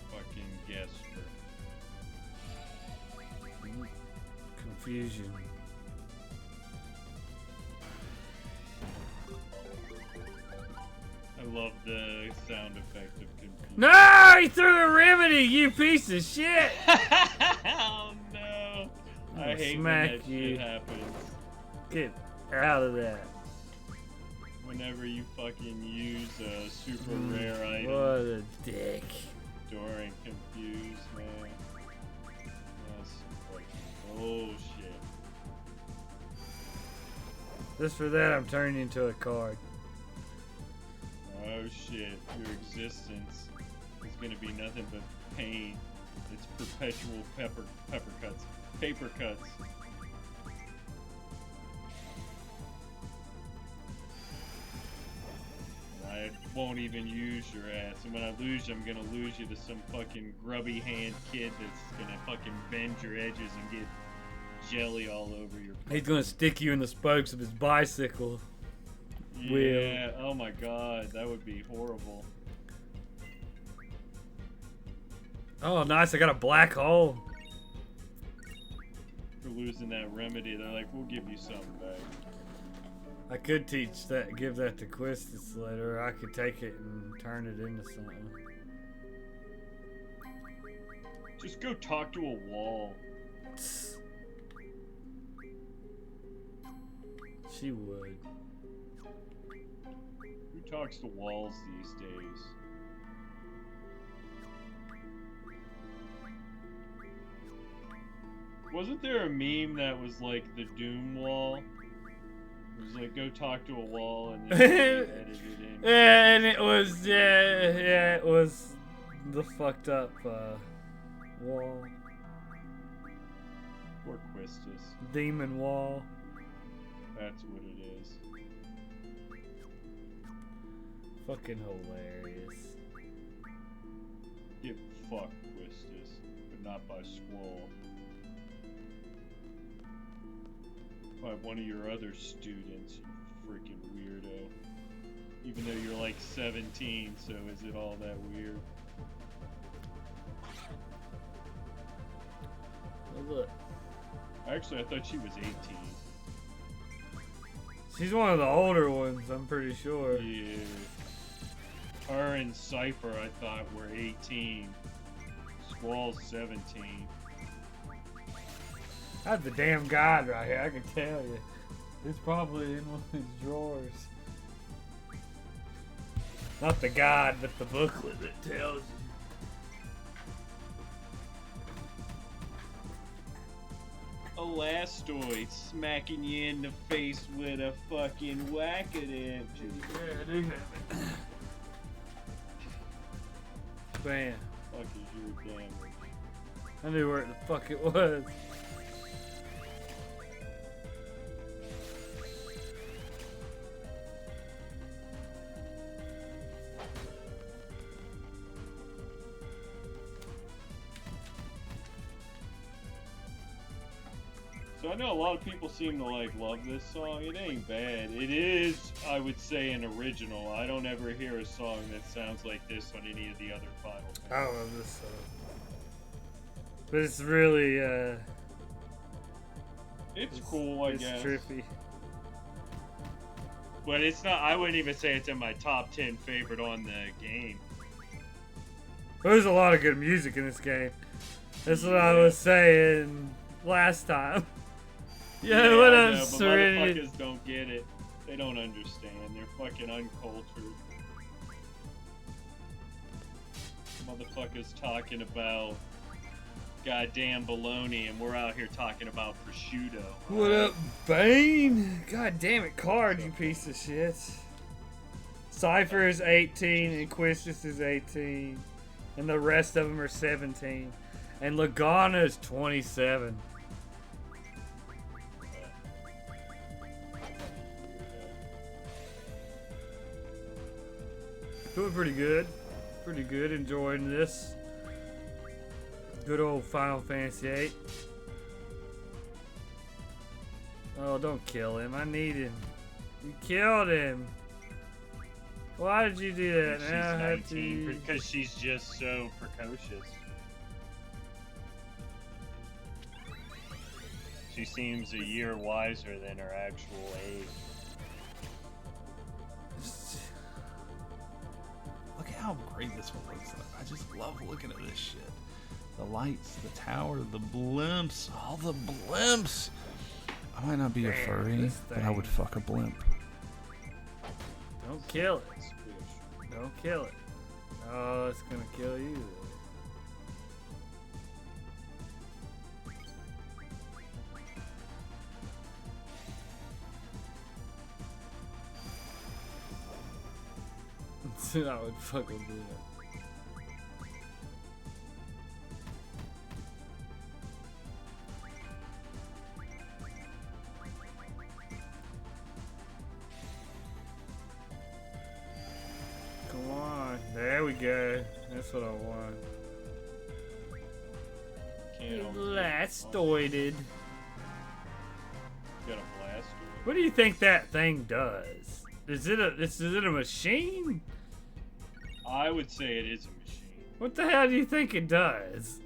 Fucking Gasper. Confusion. I love the sound effect of confusion. No! He threw a remedy, you piece of shit! Oh no! I I'll hate smack when that you. shit happens. Get out of that. Whenever you fucking use a super rare item What a dick. during confuse, man. That's fucking bullshit. Just for that, I'm turning into a card. Oh shit, your existence is gonna be nothing but pain. It's perpetual paper cuts. I won't even use your ass, and when I lose you, I'm gonna lose you to some fucking grubby hand kid that's gonna fucking bend your edges and get jelly all over your. He's gonna stick you in the spokes of his bicycle. Yeah, oh my god, that would be horrible. Oh, nice, I got a black hole. For losing that remedy, they're like, we'll give you something back. I could teach that, give that to Quistis later, or I could take it and turn it into something. Just go talk to a wall. She would. Who talks to walls these days? Wasn't there a meme that was like the Doom wall? It was like, go talk to a wall and then edit it in. Yeah, and it was, yeah, it was the fucked up wall. Poor Quistis. Demon wall. That's what it is. Fucking hilarious. Get fucked, Quistis. But not by Squall. By one of your other students, you freaking weirdo. Even though you're like 17, so is it all that weird? Oh, look. Actually, I thought she was 18. She's one of the older ones, I'm pretty sure. Yeah. Her and Cypher, I thought, were 18. Squall's 17. That's the damn guide right here, I can tell you. It's probably in one of these drawers. Not the guide, but the booklet that tells you. Elastoid smacking you in the face with a fucking whack-a-dip. Yeah, I do have it. Bam. Fuck is your damage? I knew where the fuck it was. So I know a lot of people seem to like love this song. It ain't bad. It is, I would say, an original. I don't ever hear a song that sounds like this on any of the other Final Fantasy. I love this song. But it's really, It's cool, I guess. It's trippy. But it's not, I wouldn't even say it's in my top 10 favorite on the game. There's a lot of good music in this game. That's what I was saying last time. Yeah, what I up, know, but Serenity? motherfuckers don't get it. They don't understand. They're fucking uncultured. Motherfuckers talking about goddamn baloney, and we're out here talking about prosciutto. What up, Bane? God damn it, Card, you piece of shit. Cypher is 18, and Quistis is 18, and the rest of them are 17, and Lagana is 27. Doing pretty good. Pretty good, enjoying this. Good old Final Fantasy VIII. Oh, don't kill him. I need him. You killed him. Why did you do that? She's Now I have 19 to... because she's just so precocious. She seems a year wiser than her actual age. Look at how great this one looks like. I just love looking at this shit. The lights, the tower, the blimps, all the blimps. I might not be a furry, but I would fuck a blimp. Don't kill it. Don't kill it. Oh, it's gonna kill you. I would fucking do that. Come on. There we go. That's what I want. Blastoided. Got a blaster. What do you think that thing does? Is it a machine? I would say it is a machine. What the hell do you think it does?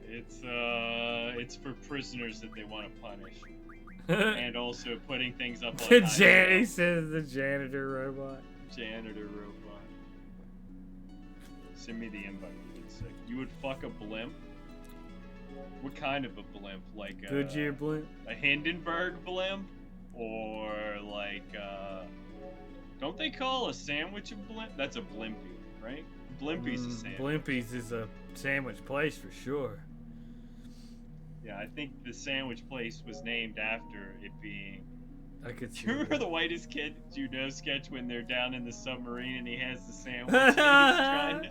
It's for prisoners that they want to punish, and also putting things up. He says the janitor robot. Janitor robot. Send me the invite. You would fuck a blimp? What kind of a blimp? Like a Goodyear blimp? A Hindenburg blimp, or like don't they call a sandwich a blimp? That's a blimpie, right? Blimpie's a sandwich. Blimpies is a sandwich place for sure. Yeah, I think the sandwich place was named after it being. I could see. Do you remember that. the whitest kid judo sketch when they're down in the submarine and he has the sandwich and he's trying to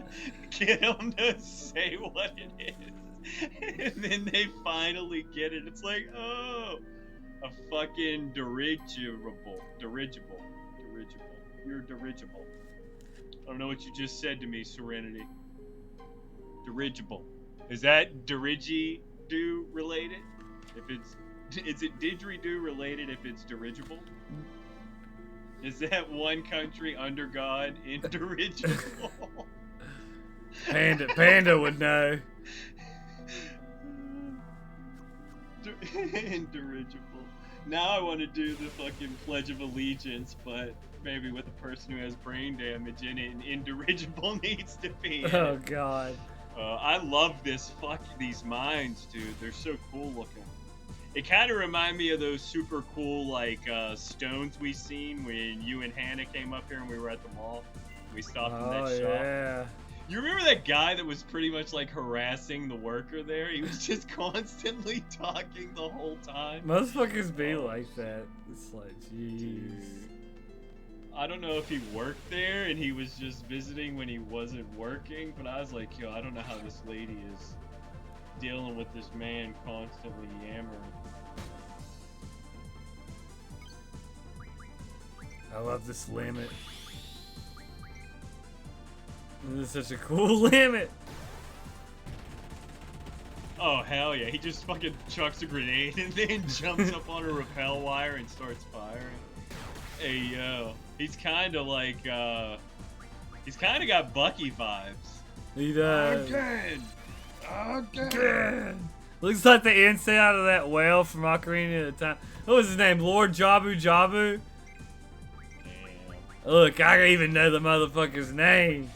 get him to say what it is, and then they finally get it. It's like, oh, a fucking dirigible. You're dirigible. I don't know what you just said to me, Serenity. Dirigible. Is that didgeridoo related? Is it didgeridoo related if it's dirigible? Is that one country under God in dirigible? Panda would know. In dirigible. Now I want to do the fucking Pledge of Allegiance, but maybe with a person who has brain damage in it, and indirigible needs to be in Oh it. God. I love these mines, dude. They're so cool looking. It kind of remind me of those super cool like stones we seen when you and Hannah came up here and we were at the mall. We stopped in that shop. Yeah. You remember that guy that was pretty much like harassing the worker there? He was just constantly talking the whole time. Motherfuckers be like that. It's like, jeez. I don't know if he worked there and he was just visiting when he wasn't working, but I was like, yo, I don't know how this lady is dealing with this man constantly yammering. I love this limit. This is such a cool limit. Oh, hell yeah. He just fucking chucks a grenade and then jumps up on a rappel wire and starts firing. Hey, yo. He's kind of like, he's kind of got Bucky vibes. He does. Again! Looks like the inside out of that whale from Ocarina of Time. What was his name? Lord Jabu Jabu? Damn. Look, I even know the motherfucker's name.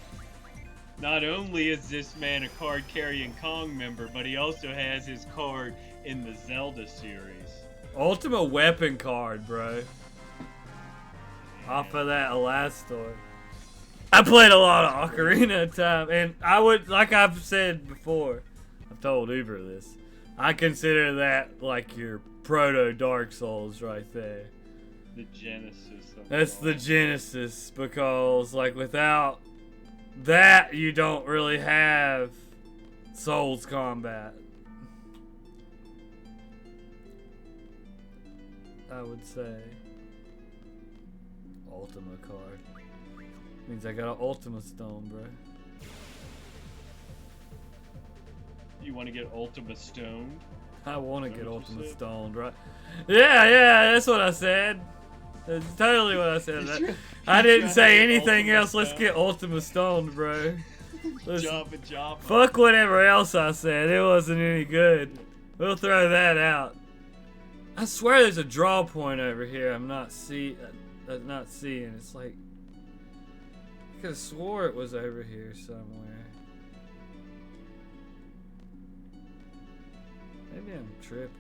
Not only is this man a card-carrying Kong member, but he also has his card in the Zelda series. Ultimate weapon card, bro. Off of that Elastor. I played a lot of Ocarina of Time, and I would, like I've said before, I've told Uber this, I consider that like your proto Dark Souls right there. The Genesis of That's the Genesis, because like without that you don't really have Souls combat. I would say. Ultima card. Means I got an Ultima Stone, bro. You want to get Ultima Stoned? I want to get what you Ultima said? Stoned, right? Yeah, that's what I said. That's totally what I said. I didn't say anything else. Let's get Ultima Stoned, bro. Java. Fuck whatever else I said. It wasn't any good. We'll throw that out. I swear there's a draw point over here. I'm not seeing. It's like I could have swore it was over here somewhere. Maybe I'm tripping.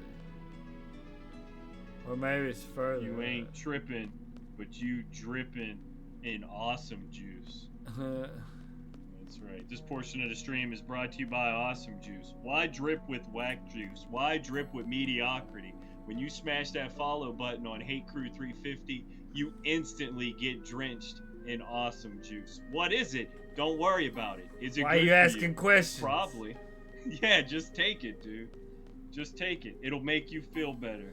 Or maybe it's further. You ain't tripping, but you dripping in awesome juice. That's right. This portion of the stream is brought to you by Awesome Juice. Why drip with whack juice? Why drip with mediocrity? When you smash that follow button on Hate Crew 350, you instantly get drenched in awesome juice. What is it? Don't worry about it. Is it Why good are you for asking questions? Probably. Yeah, just take it, dude. Just take it. It'll make you feel better.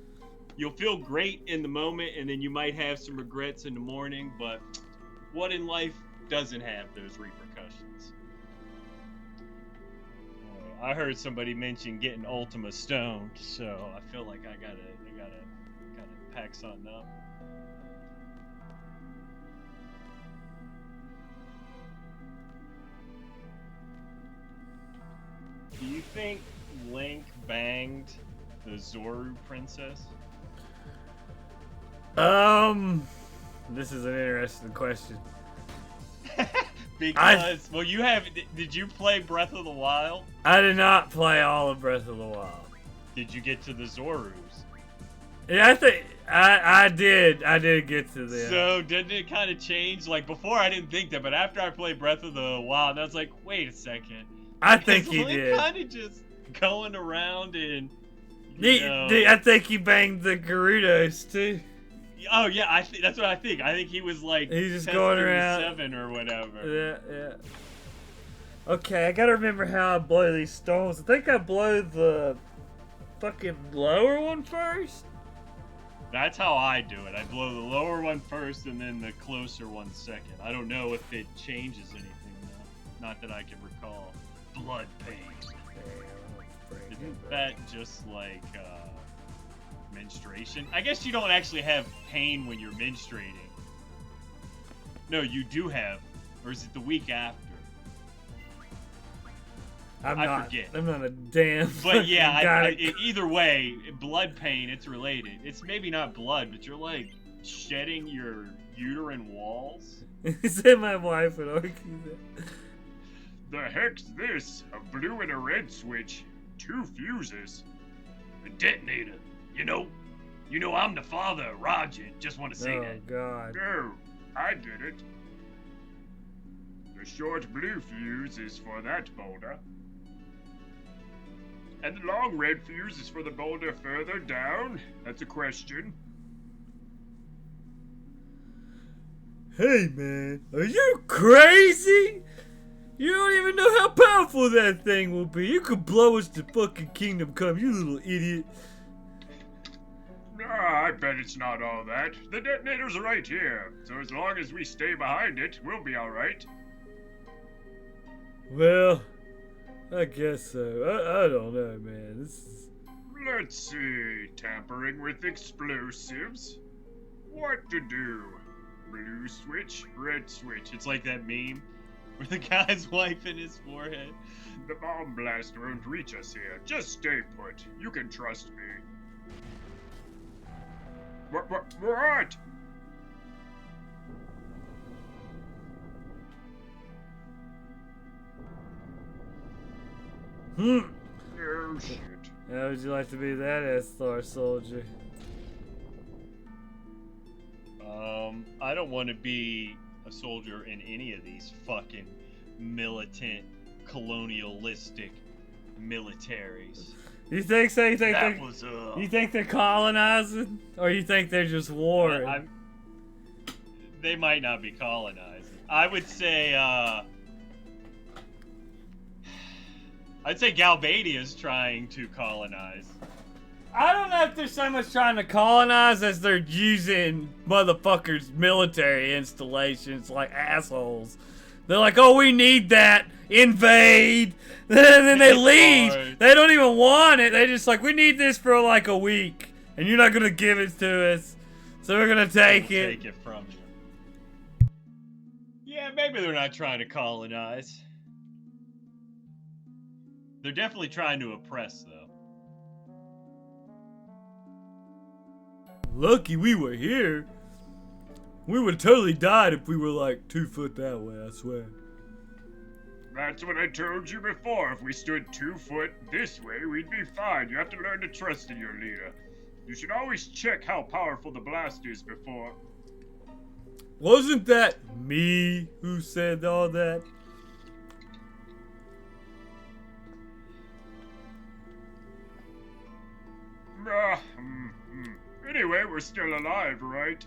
You'll feel great in the moment, and then you might have some regrets in the morning, but what in life doesn't have those repercussions? I heard somebody mention getting Ultima Stoned, so I feel like I gotta pack something up. Do you think Link banged the Zoru princess? This is an interesting question. Because, well, you have. Did you play Breath of the Wild? I did not play all of Breath of the Wild. Did you get to the Zorus? Yeah, I think I did. I did get to them. So didn't it kind of change? Like before, I didn't think that, but after I played Breath of the Wild, I was like, wait a second. I think he did. Kind of just going around and. I think he banged the Gerudos too. Oh yeah, that's what I think. I think he was like he's just going around 7 or whatever. Yeah. Okay, I gotta remember how I blow these stones. I think I blow the fucking lower one first. That's how I do it. I blow the lower one first and then the closer one second. I don't know if it changes anything though. Not that I can recall. Blood pain. Isn't that just like menstruation? I guess you don't actually have pain when you're menstruating. No, you do have. Or is it the week after? I forget. I'm not a damn. But yeah, either way, blood pain, it's related. It's maybe not blood, but you're like shedding your uterine walls. Said my wife would argue that. The heck's this? A blue and a red switch. 2 fuses. A detonator. You know I'm the father of Roger. Just want to say that. Oh God. No, I did it. The short blue fuse is for that boulder. And the long red fuse is for the boulder further down? That's a question. Hey man, are you crazy? You don't even know how powerful that thing will be. You could blow us to fucking Kingdom Come, you little idiot. I bet it's not all that. The detonator's right here, so as long as we stay behind it, we'll be alright. Well, I guess so. I don't know, man. Let's see. Tampering with explosives. What to do? Blue switch, red switch. It's like that meme where the guy's wiping his forehead. The bomb blast won't reach us here. Just stay put. You can trust me. What? Oh shit. How would you like to be that S-Star soldier? I don't want to be a soldier in any of these fucking militant, colonialistic militaries. You think so? You think That they, was you think they're colonizing? Or you think they're just warring? They might not be colonizing. I would say, I'd say Galbadia's trying to colonize. I don't know if they're so much trying to colonize as they're using motherfuckers' military installations like assholes. They're like, oh, we need that. Invade. And then they leave. Hard. They don't even want it. They just like, we need this for like a week. And you're not going to give it to us. So we're going to take it. Take it from you. Yeah, maybe they're not trying to colonize. They're definitely trying to oppress, though. Lucky we were here. We would have totally died if we were like 2 foot that way, I swear. That's what I told you before. If we stood 2 foot this way, we'd be fine. You have to learn to trust in your leader. You should always check how powerful the blast is before. Wasn't that me who said all that? Anyway, we're still alive, right?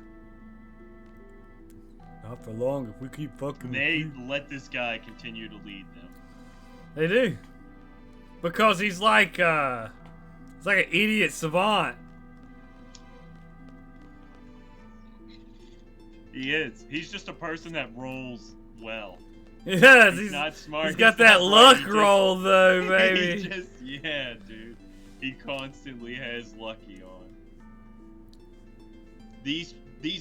Not for long if we keep fucking. They let this guy continue to lead them. They do. Because he's like an idiot savant. He is. He's just a person that rolls well. Yes, He's not smart. He's got that not luck bright, he roll though, just, baby. Yeah, dude. He constantly has lucky on. These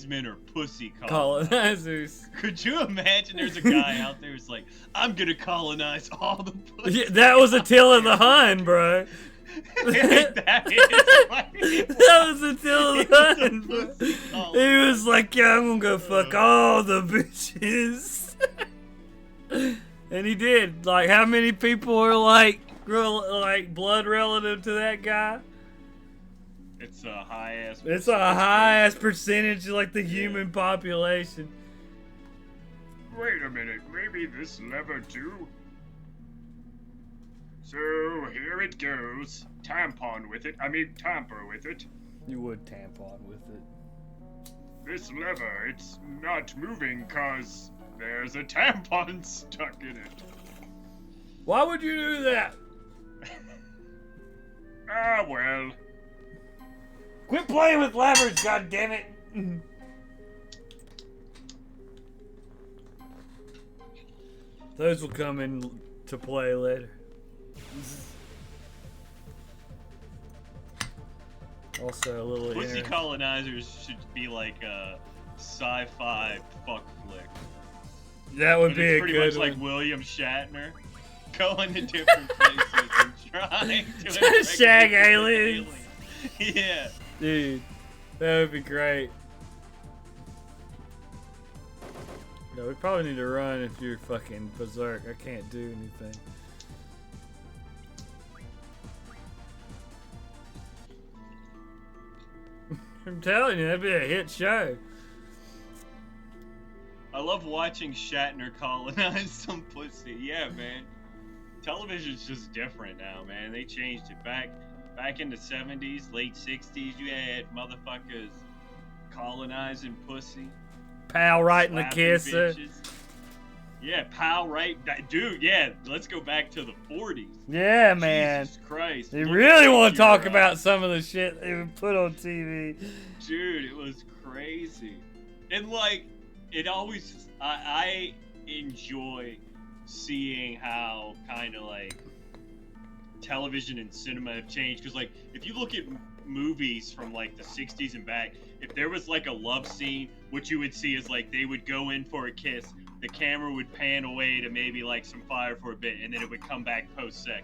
men are pussy Colonizers. Could you imagine there's a guy out there who's like, I'm gonna colonize all the pussy. Yeah, that was Attila the Hun, bro. That is right. That was Attila the Hun, bro. pussy He colonizer. was like, yeah, I'm gonna go fuck all the bitches. And he did. Like, how many people are like blood relative to that guy? It's a high ass. It's a high ass percentage of like the human population. Wait a minute, maybe this lever too? So, here it goes. Tamper with it. You would tampon with it. This lever, it's not moving cause there's a tampon stuck in it. Why would you do that? Ah, well. Quit playing with levers, goddammit! Those will come into play later. Also, a little Pussy colonizers should be like a sci-fi fuck flick. That would But be it's a pretty good much one. like William Shatner going to different places and trying to impregnate Shag the aliens. alien. Yeah. Dude, that would be great. No, we probably need to run if you're fucking berserk. I can't do anything. I'm telling you, that'd be a hit show. I love watching Shatner colonize some pussy. Yeah, man. Television's just different now, man. They changed it. Back in the 70s, late 60s, you had motherfuckers colonizing pussy. pal right in the slapping kisser. bitches. Yeah, pal right. Dude, yeah, let's go back to the 40s. Yeah, man. Jesus Christ. They Look really at want to your, talk about some of the shit they would put on TV. Dude, it was crazy. And like, it always, I enjoy seeing how kind of like television and cinema have changed. Because like, if you look at movies from like the 60s and back, if there was like a love scene, what you would see is like they would go in for a kiss, the camera would pan away to maybe like some fire for a bit, and then it would come back post-sex.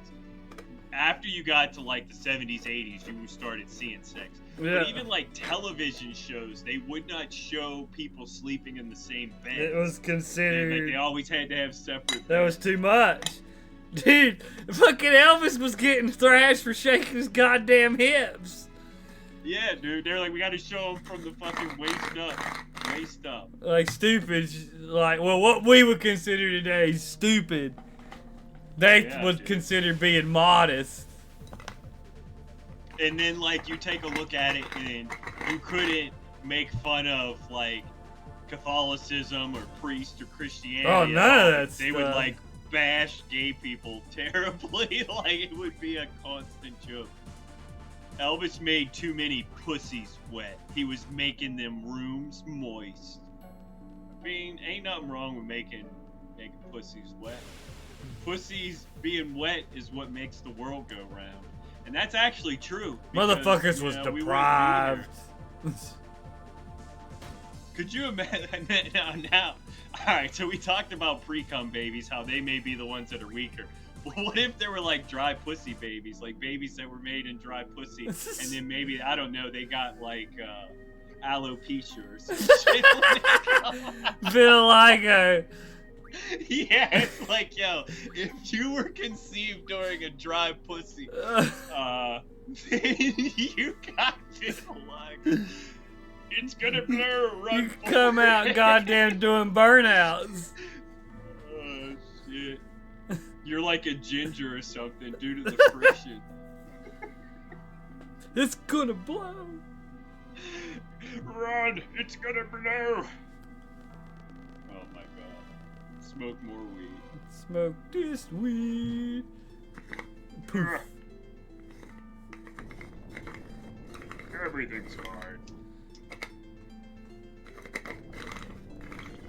After you got to like the 70s, 80s, you started seeing sex. Yeah. But even like television shows, they would not show people sleeping in the same bed. It was considered. Like they always had to have separate That was beds. too much. Dude, fucking Elvis was getting thrashed for shaking his goddamn hips. Yeah, dude, they're like, we gotta show them from the fucking waist up. Waist up. Like, stupid. Like, well, what we would consider today stupid, they Yeah, would dude. consider being modest. And then, like, you take a look at it, and you couldn't make fun of, like, Catholicism or priest or Christianity. Oh, at none of all. that They would, stuff. like, bash gay people terribly. Like, it would be a constant joke. Elvis made too many pussies wet. He was making them rooms moist. I mean, ain't nothing wrong with making pussies wet. Pussies being wet is what makes the world go round. And that's actually true. because, Motherfuckers you was know, we wouldn't be deprived. here. Could you imagine? Now, alright, so we talked about pre-cum babies, how they may be the ones that are weaker. But what if there were like dry pussy babies, like babies that were made in dry pussy, and then maybe, I don't know, they got like alopecia or some shit when they come out. Vitiligo. Yeah, it's like, yo, if you were conceived during a dry pussy, then you got vitiligo. It's gonna blur, run You come out goddamn doing burnouts. Oh, shit. You're like a ginger or something due to the friction. It's gonna blow. Run! It's gonna blow! Oh my god. Smoke more weed. Smoke this weed. Poof. Everything's fine.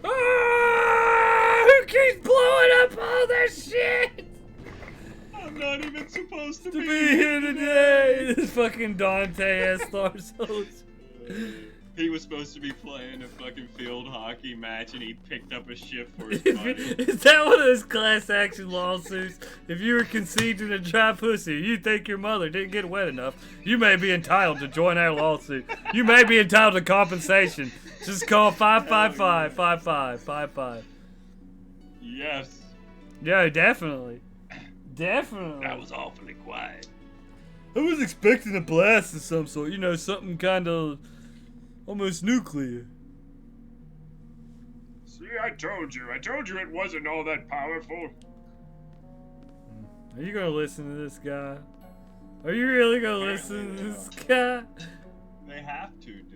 Ah, who keeps blowing up all this shit? I'm not even supposed to To be here today. This fucking Dante Starsos. He was supposed to be playing a fucking field hockey match and he picked up a shift for his Is buddy. that one of those class action lawsuits? If you were conceived in a dry pussy, you think your mother didn't get wet enough, you may be entitled to join our lawsuit. You may be entitled to compensation. Just call 555-5555. Yes. Yeah, definitely. Definitely. That was awfully quiet. I was expecting a blast of some sort. You know, something kind of almost nuclear. See, I told you it wasn't all that powerful. Are you gonna listen to this guy? Are you really gonna listen to this guy? They have to, dude.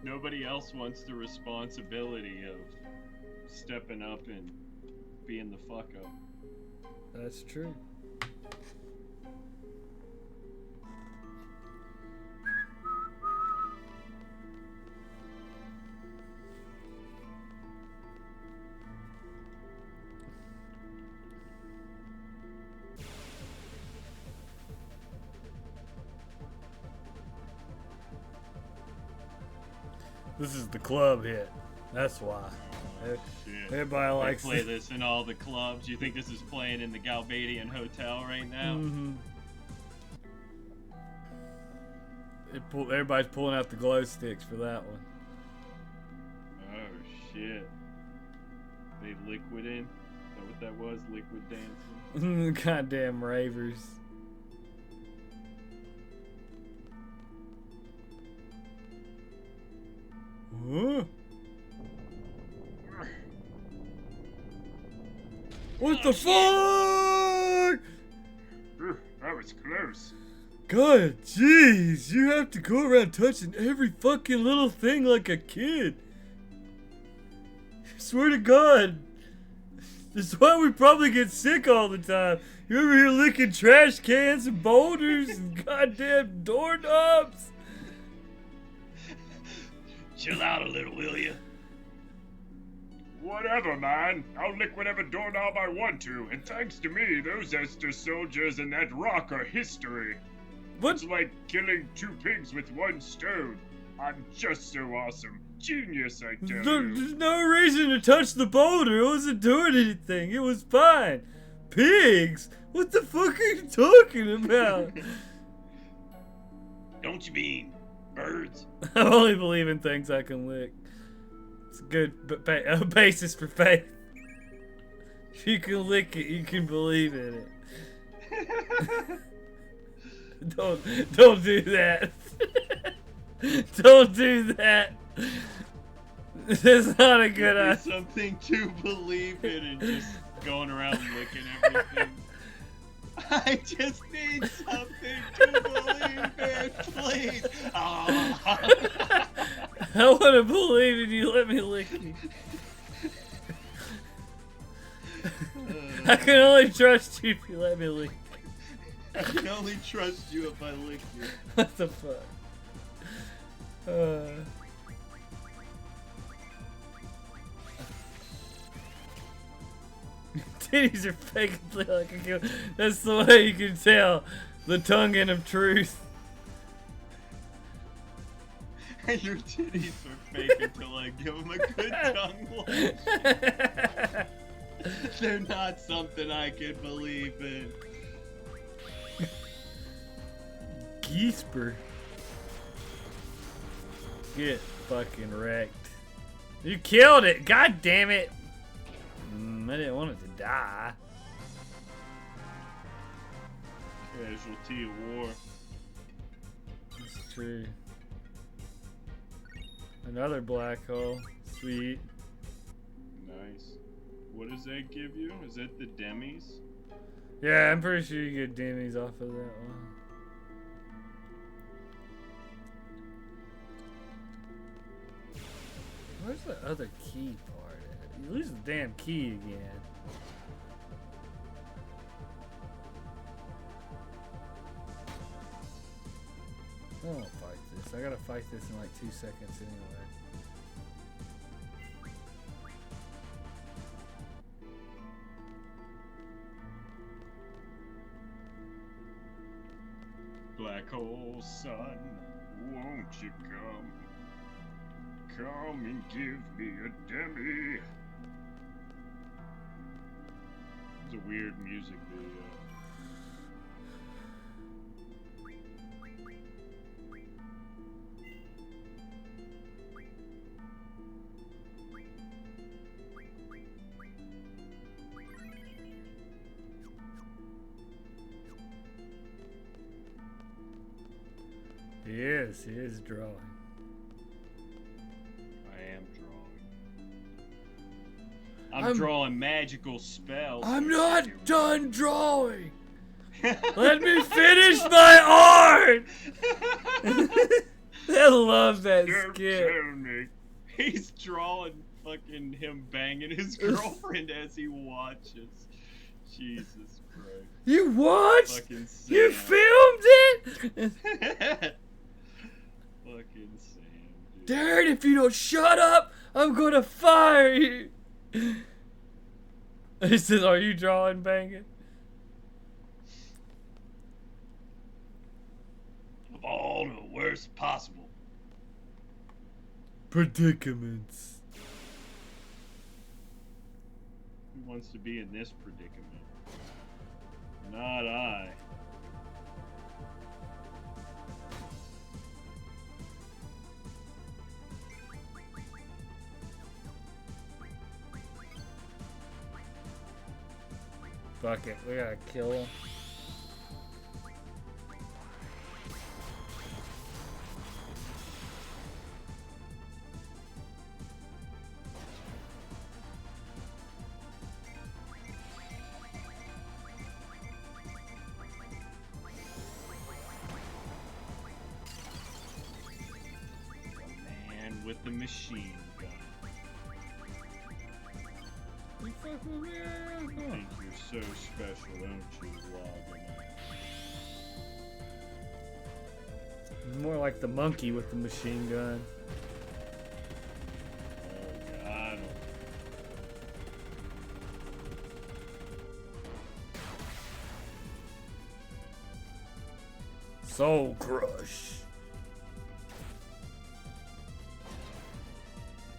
Nobody else wants the responsibility of stepping up and being the fuck up. That's true. This is the club hit. That's why. Shit. Everybody They likes play it. this in all the clubs. You think this is playing in the Galbadian Hotel right now? Mm-hmm. Everybody's pulling out the glow sticks for that one. Oh shit. They liquiding? Is that what that was? Liquid dancing? Goddamn ravers. Huh? What the fuck? That was close. God, jeez, you have to go around touching every fucking little thing like a kid. I swear to God. This is why we probably get sick all the time. You're over here licking trash cans and boulders and goddamn doorknobs. Chill out a little, will you? Whatever, man. I'll lick whatever doorknob I want to, and thanks to me, those Esther soldiers and that rock are history. What? It's like killing 2 pigs with 1 stone. I'm just so awesome. Genius, I tell you. There's no reason to touch the boulder. It wasn't doing anything. It was fine. Pigs? What the fuck are you talking about? Don't you mean birds? I only believe in things I can lick. It's a good basis for faith. If you can lick it, you can believe in it. Don't do that. Don't do that. That's not a good idea. Something to believe in and just going around licking everything. I just need something to believe in, please. Oh. I want to believe in you. Let me lick you. I can only trust you if you let me lick you. I can only trust you if I lick you. What the fuck? Titties are fake like a kill. That's the way you can tell the tongue in of truth. Your titties are fake until I give them a good tongue wash. They're not something I can believe in. Geesper. Get fucking wrecked. You killed it! God damn it! I didn't want it to die. Casualty of war. That's true. Another black hole. Sweet. Nice. What does that give you? Is that the demis? Yeah, I'm pretty sure you get demis off of that one. Where's the other key part at? You lose the damn key again. I don't fight this. I gotta fight this in like 2 seconds anyway. Black hole sun, Won't you come? Come and give me a demi. it's a weird music video. He is drawing. I am drawing. I'm drawing magical spells. I'm not done drawing! Let me finish my art! I love that Don't skit. tell me. He's drawing fucking him banging his girlfriend as he watches. Jesus Christ. You watched? Fucking Sam. You filmed it? Fucking Sam, dude. Darren, if you don't shut up, I'm gonna fire you. He says, are you drawing banging? Of all the worst possible. Predicaments. Who wants to be in this predicament? Not I. Fuck it, we gotta kill him. with the machine gun. You fucking with me? You think you're so special, don't you, Logan? More like the monkey with the machine gun. Oh, God. Soul Crush.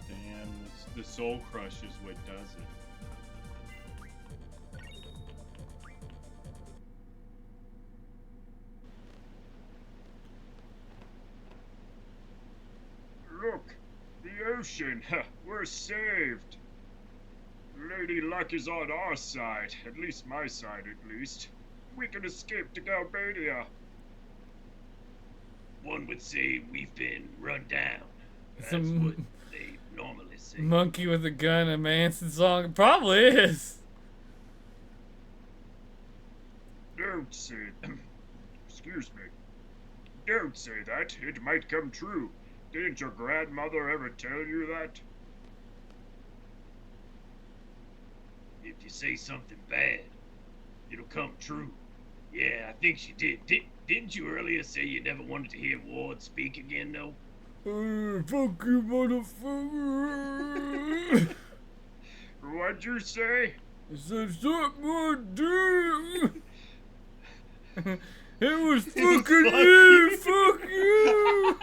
Damn, the Soul Crush is what does it. Look, the ocean. We're saved. Lady Luck is on our side, at least my side at least. We can escape to Galbadia. One would say we've been run down. That's Some what they normally say. monkey with a gun, a Manson song. It probably is. Don't say... Excuse me. Don't say that. It might come true. Didn't your grandmother ever tell you that? If you say something bad, it'll come true. Yeah, I think she did. Didn't you earlier say you never wanted to hear Ward speak again, though? Fuck you, motherfucker. What'd you say? I said, suck my dick. It was fucking you, fuck you.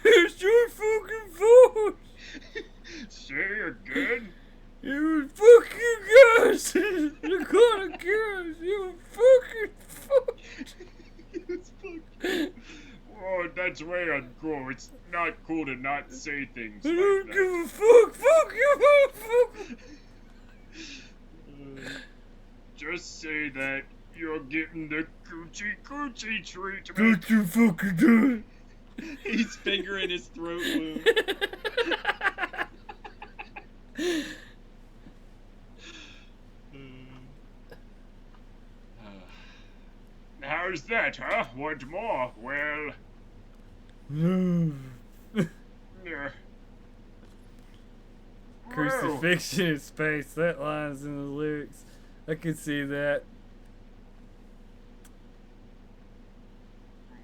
It's your fucking fault. Say again? It was fuck you guys. The kind of guys. You fucking fuck. Oh, that's way uncool. It's not cool to not say things I like don't that. give a fuck. Fuck you, fuck. Just say that you're getting the coochie treatment. Don't you fucking do it. He's fingering his throat wound. How's that, huh? Want more? Well, yeah. Crucifixion in space. That line's in the lyrics. I can see that.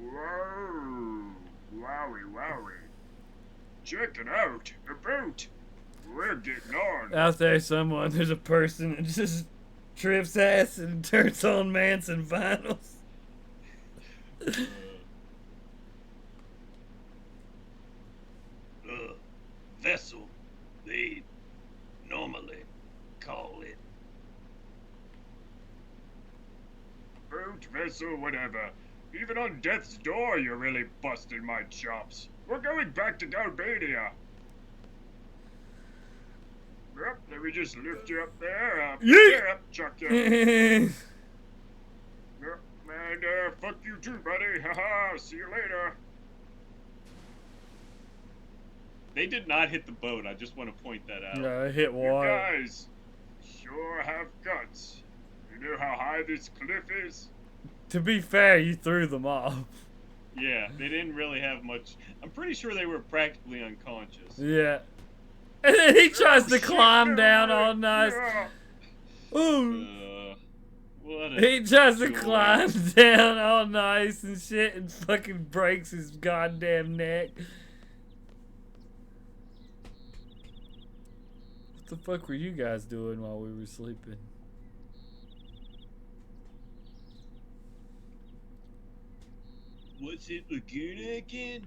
Whoa. Wowie, wowie. Check it out. A boat. We're getting on. Out there, there's a person that just trips ass and turns on Manson vinyls. Vessel, they normally call it. Boat, vessel, whatever. Even on death's door, you're really busting my chops. We're going back to Galbadia. Yep, let me just lift you up there. Yeet! Chuck you. Yep, and fuck you too, buddy. Haha, see you later. They did not hit the boat. I just want to point that out. No, I hit You water. guys sure have guts. You know how high this cliff is? To be fair, you threw them off. Yeah, they didn't really have much. I'm pretty sure they were practically unconscious. Yeah. And then he tries to Oh, shit, climb no down way. all nice. Yeah. Ooh. What a He tries to joy. climb down all nice and shit and fucking breaks his goddamn neck. What the fuck were you guys doing while we were sleeping? What's it, Laguna again?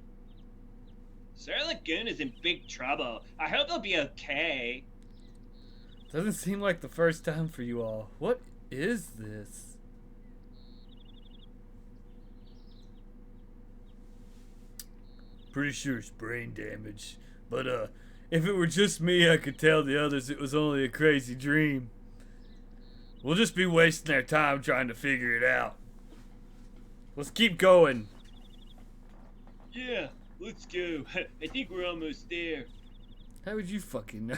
Sir Laguna's in big trouble. I hope he'll be okay. Doesn't seem like the first time for you all. What is this? Pretty sure it's brain damage. But if it were just me, I could tell the others it was only a crazy dream. We'll just be wasting our time trying to figure it out. Let's keep going. Yeah, let's go. I think we're almost there. How would you fucking know?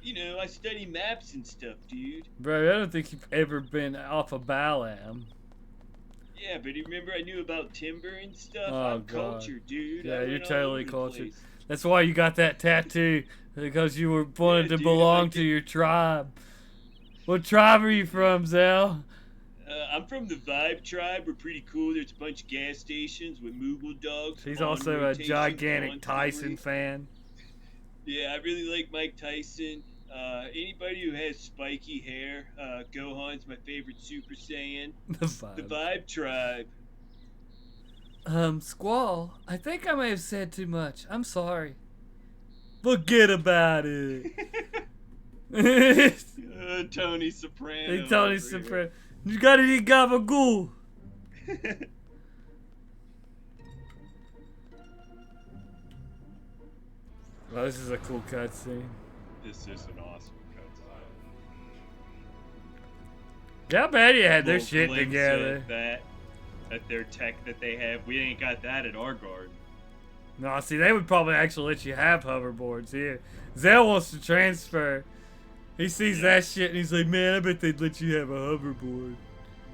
You know, I study maps and stuff, dude. Bro, I don't think you've ever been off a Balam. Yeah, but you remember I knew about timber and stuff? Oh, I'm God. cultured, dude. Yeah, I you're went all totally over the cultured. place. That's why you got that tattoo, because you were wanted to dude, belong I to did- your tribe. What tribe are you from, Zell? I'm from the Vibe tribe. We're pretty cool. There's a bunch of gas stations with Moogle dogs. He's on also a rotation gigantic Tyson constantly. fan. Yeah, I really like Mike Tyson. Anybody who has spiky hair, Gohan's my favorite Super Saiyan. The The vibe. Vibe tribe. Squall, I think I may have said too much. I'm sorry. Forget about it. Tony Soprano. Hey, Tony over Soprano. You gotta eat gabagool. here. Well, this is a cool cutscene. This is an awesome cutscene. Yeah, I bet you had their Little shit glimpse together. at that their tech that they have. We ain't got that at our garden. No, see, they would probably actually let you have hoverboards here. Zell wants to transfer. He sees that shit and he's like, man, I bet they'd let you have a hoverboard.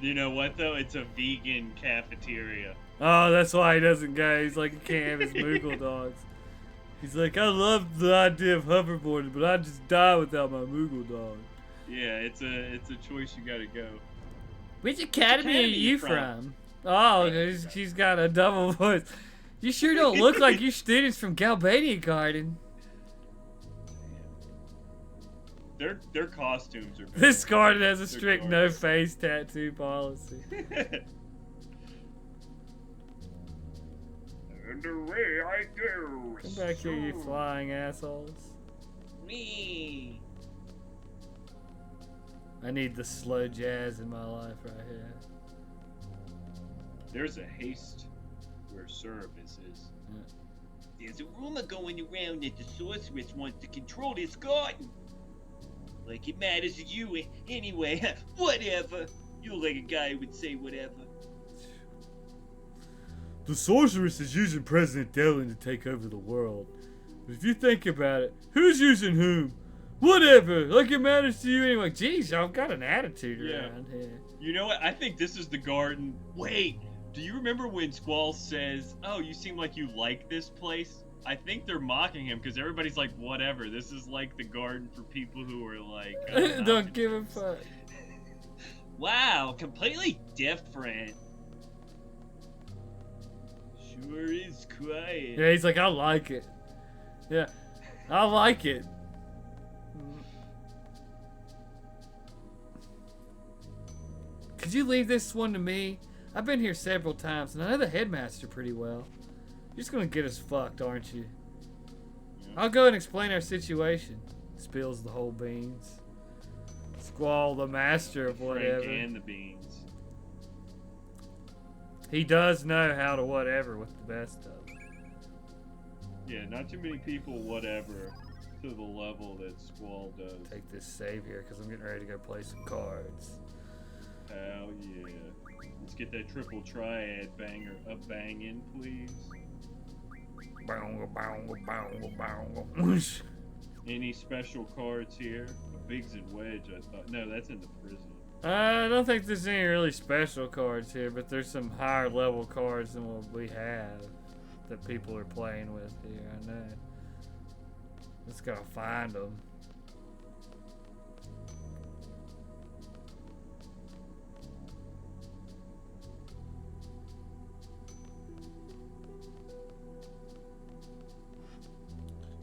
You know what though? It's a vegan cafeteria. Oh, that's why he doesn't go. He's like, he can't have his Moogle dogs. He's like, I love the idea of hoverboarding, but I'd just die without my Moogle dog. Yeah, it's a choice you gotta go. Which academy are academy you you from? Oh, she's got a double voice. You sure don't look like you students from Galbania Garden. Their costumes are better. This garden has a They're strict gorgeous. no face tattoo policy. And away I go. Come back here, you So- flying assholes. Me. I need the slow jazz in my life right here. There's a haste where service is. There's a rumor going around that the sorceress wants to control this garden. Like it matters to you anyway. Whatever. You're like a guy who would say whatever. The sorceress is using President Dylan to take over the world. But if you think about it, who's using whom? Whatever. Like it matters to you anyway. Jeez, y'all got an attitude Yeah. around here. You know what? I think this is the garden. Wait, do you remember when Squall says, "Oh, you seem like you like this place"? I think they're mocking him because everybody's like, "Whatever." This is like the garden for people who are like, Don't give a fuck. Wow, completely different. Sure is quiet. Yeah, he's like, I like it. Yeah, I like it. Could you leave this one to me? I've been here several times, and I know the headmaster pretty well. You're just gonna get us fucked, aren't you? I'll go and explain our situation. Spills the whole beans. Squall, the master of whatever. Frank and the beans. He does know how to whatever with the best of them. Yeah, not too many people, whatever, to the level that Squall does. Take this save here, because I'm getting ready to go play some cards. Hell yeah. Let's get that triple triad banger up banging, please. Any special cards here? A Biggs and Wedge, I thought. No, that's in the prison. I don't think there's any really special cards here, but there's some higher level cards than what we have that people are playing with here, I know. Just gotta find them.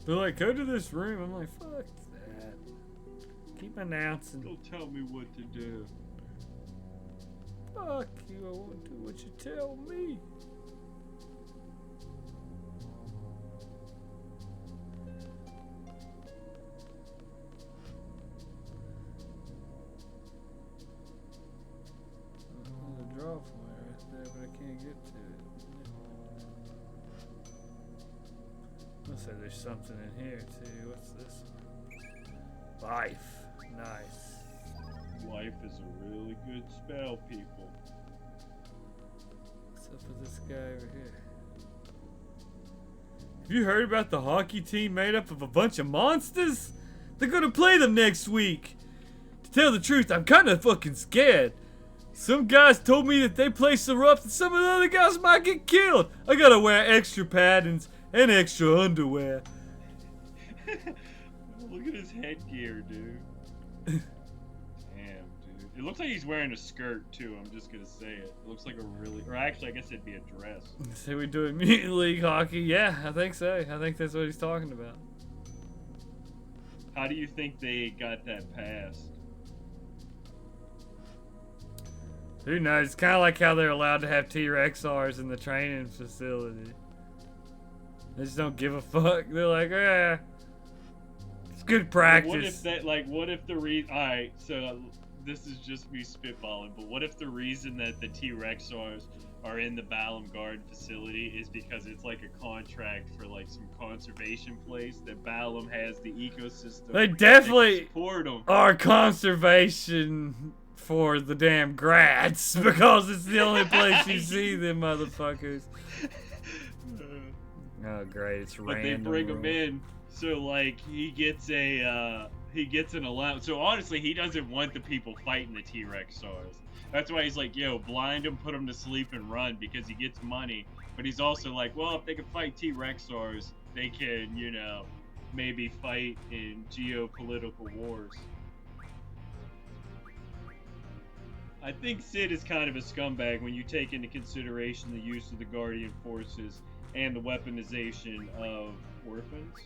They're like, go to this room. I'm like, fuck that. Keep announcing. Don't tell me what to do. Fuck you, I won't do what you tell me. There's a draw point right there, but I can't get to it. Looks like there's something in here too. What's this one? Life. Nice. Life is a really good spell, people. What's up with this guy over here? Have you heard about the hockey team made up of a bunch of monsters? They're gonna play them next week. To tell the truth, I'm kinda fucking scared. Some guys told me that they play so rough that some of the other guys might get killed. I gotta wear extra paddings and extra underwear. Look at his headgear, dude. Damn, dude. It looks like he's wearing a skirt, too. I'm just gonna say it. It looks like a really... Or actually, I guess it'd be a dress. Say we doing Mutant League hockey? Yeah, I think so. I think that's what he's talking about. How do you think they got that passed? Who knows? It's kind of like how they're allowed to have T-Rexars in the training facility. They just don't give a fuck. They're like, it's good practice. What if that, like, what if the reason... Alright, so this is just me spitballing, but what if the reason that the T-Rexars are in the Balam Garden facility is because it's like a contract for like some conservation place that Balam has the ecosystem. They definitely support them. are conservation for the damn grads because it's the only place you see them motherfuckers. Oh great, it's but random. But they bring him in, so like he gets an allowance. So honestly, he doesn't want the people fighting the T-Rexars. That's why he's like, yo, blind him, put him to sleep, and run, because he gets money. But he's also like, well, if they can fight T-Rexars, they can, you know, maybe fight in geopolitical wars. I think Sid is kind of a scumbag when you take into consideration the use of the Guardian forces and the weaponization of orphans.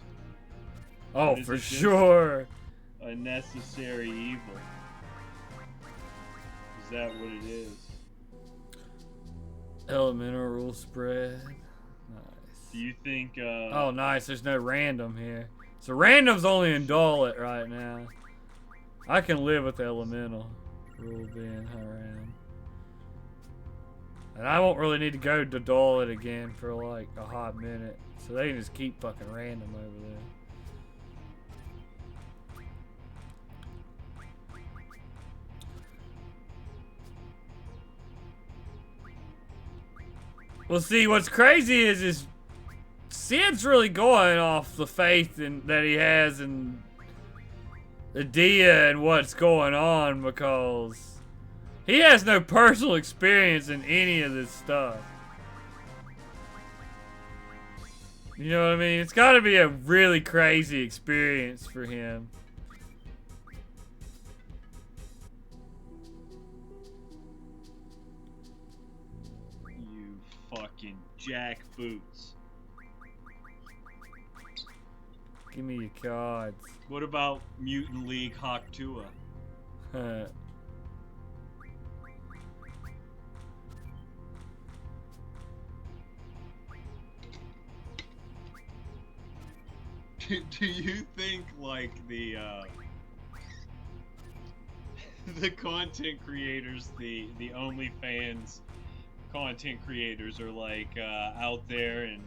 Oh, for sure. A necessary evil. Is that what it is? Elemental rule spread. Nice. Do you think, Oh, nice. There's no random here. So random's only in Dawlet right now. I can live with elemental rule being around. And I won't really need to go to Dawlet again for like a hot minute. So they can just keep fucking random over there. Well, see, what's crazy is Sid's really going off the faith that he has in Adia and what's going on, because he has no personal experience in any of this stuff. You know what I mean? It's got to be a really crazy experience for him. Fucking jackboots. Give me your cards. What about Mutant League Hawk Tua? Do you think like the content creators, the OnlyFans content creators are like out there and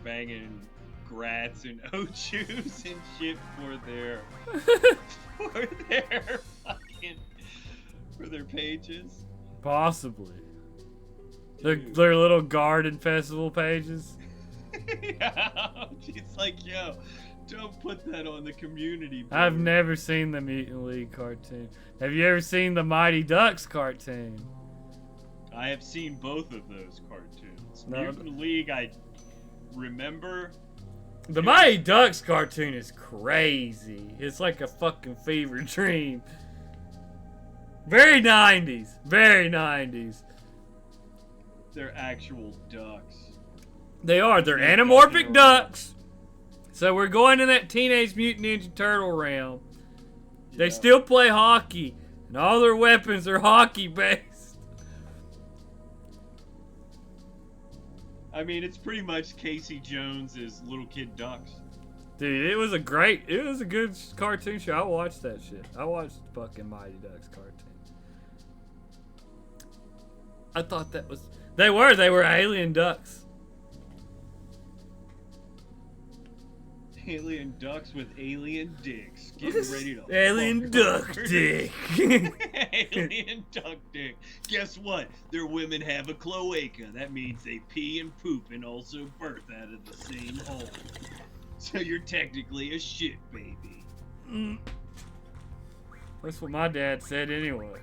banging grats and O-Chews and shit for their for their pages? Possibly. Their little garden festival pages. Yeah, it's like, yo, don't put that on the community board. I've never seen the Mutant League cartoon. Have you ever seen the Mighty Ducks cartoon? I have seen both of those cartoons. No, Mutant League, I remember. The Mighty Ducks cartoon is crazy. It's like a fucking fever dream. Very 90s. Very 90s. They're actual ducks. They are. They're anamorphic ducks. So we're going in that Teenage Mutant Ninja Turtle realm. They Yeah. still play hockey. And all their weapons are hockey-based. I mean, it's pretty much Casey Jones's Little Kid Ducks. Dude, it was a good cartoon show. I watched that shit. I watched the fucking Mighty Ducks cartoon. I thought that was... They were alien ducks. Alien ducks with alien dicks. Get ready to Alien fuck duck over. dick. Alien duck dick. Guess what? Their women have a cloaca. That means they pee and poop and also birth out of the same hole. So you're technically a shit baby. That's what my dad said anyway.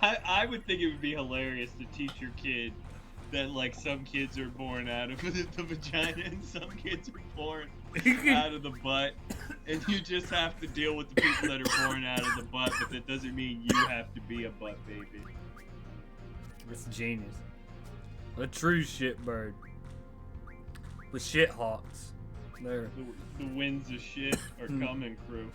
I would think it would be hilarious to teach your kid that like some kids are born out of the vagina and some kids are born out of the butt, and you just have to deal with the people that are born out of the butt, but that doesn't mean you have to be a butt baby. It's genius. A true shitbird. With shit hawks. There. The winds of shit are coming, crew.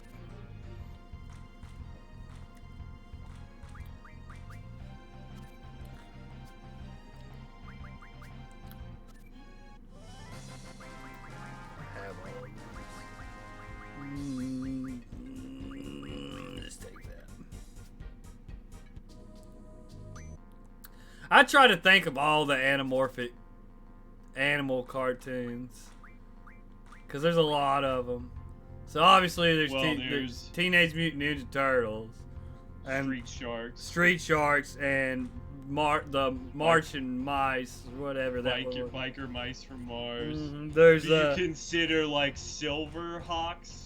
Just take that. I try to think of all the anamorphic animal cartoons, because there's a lot of them. So obviously there's Teenage Mutant Ninja Turtles, and Street Sharks, and the Martian Mice, or whatever that was. Biker Mice from Mars. There's Do you consider like Silverhawks?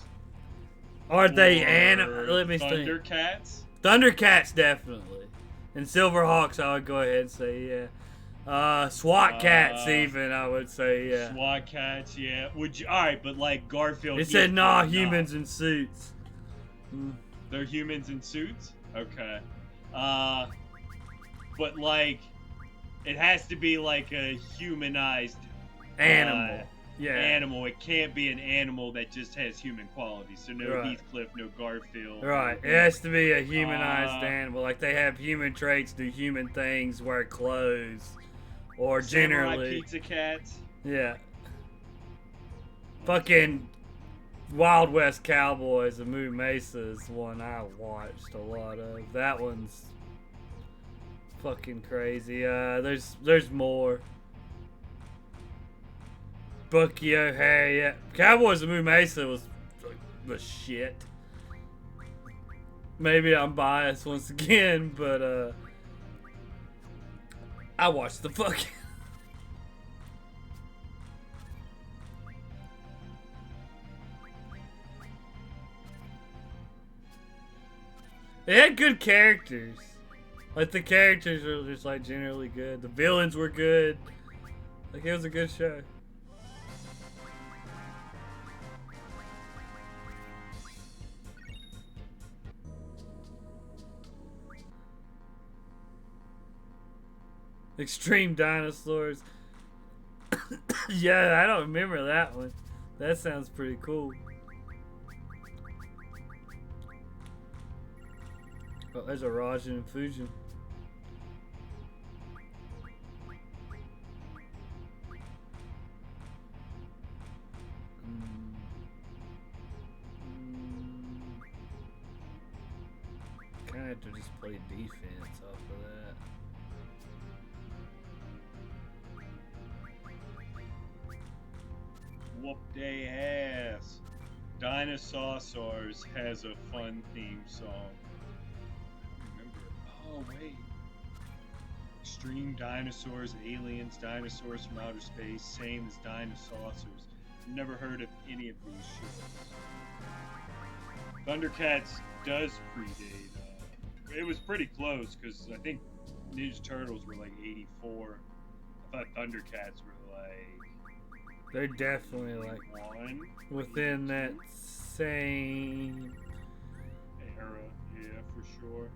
Are they Let me think. Thundercats? Thundercats definitely, and Silverhawks I would go ahead and say yeah. SWAT cats even I would say yeah. SWAT cats, yeah. Would you? All right, but like Garfield. It said nah, humans in suits. They're humans in suits. Okay. But like, it has to be like a humanized animal. Yeah. Animal. It can't be an animal that just has human qualities. So no Heathcliff, no Garfield. Right. It has to be a humanized animal. Like they have human traits, do human things, wear clothes, or generally. Pizza cats. Yeah. Fucking Wild West Cowboys of Moo Mesa is one I watched a lot of. That one's fucking crazy. There's more. Bucky O'Hare, yeah. Cowboys of Moo Mesa was the shit. Maybe I'm biased once again, but I watched the fucking. They had good characters. Like the characters were just like generally good. The villains were good. Like it was a good show. Extreme Dinosaurs. Yeah, I don't remember that one. That sounds pretty cool. Oh, there's a Rajan and Fujin. Kinda have to just play defense off of that. Whoop they ass. Dinosaurs has a fun theme song. Remember? Oh wait. Extreme Dinosaurs, Aliens, Dinosaurs from Outer Space, same as Dinosaurs. Never heard of any of these shows. Thundercats does predate. It was pretty close because I think Ninja Turtles were like 84. I thought Thundercats were like. They're definitely like within that same era, yeah, for sure.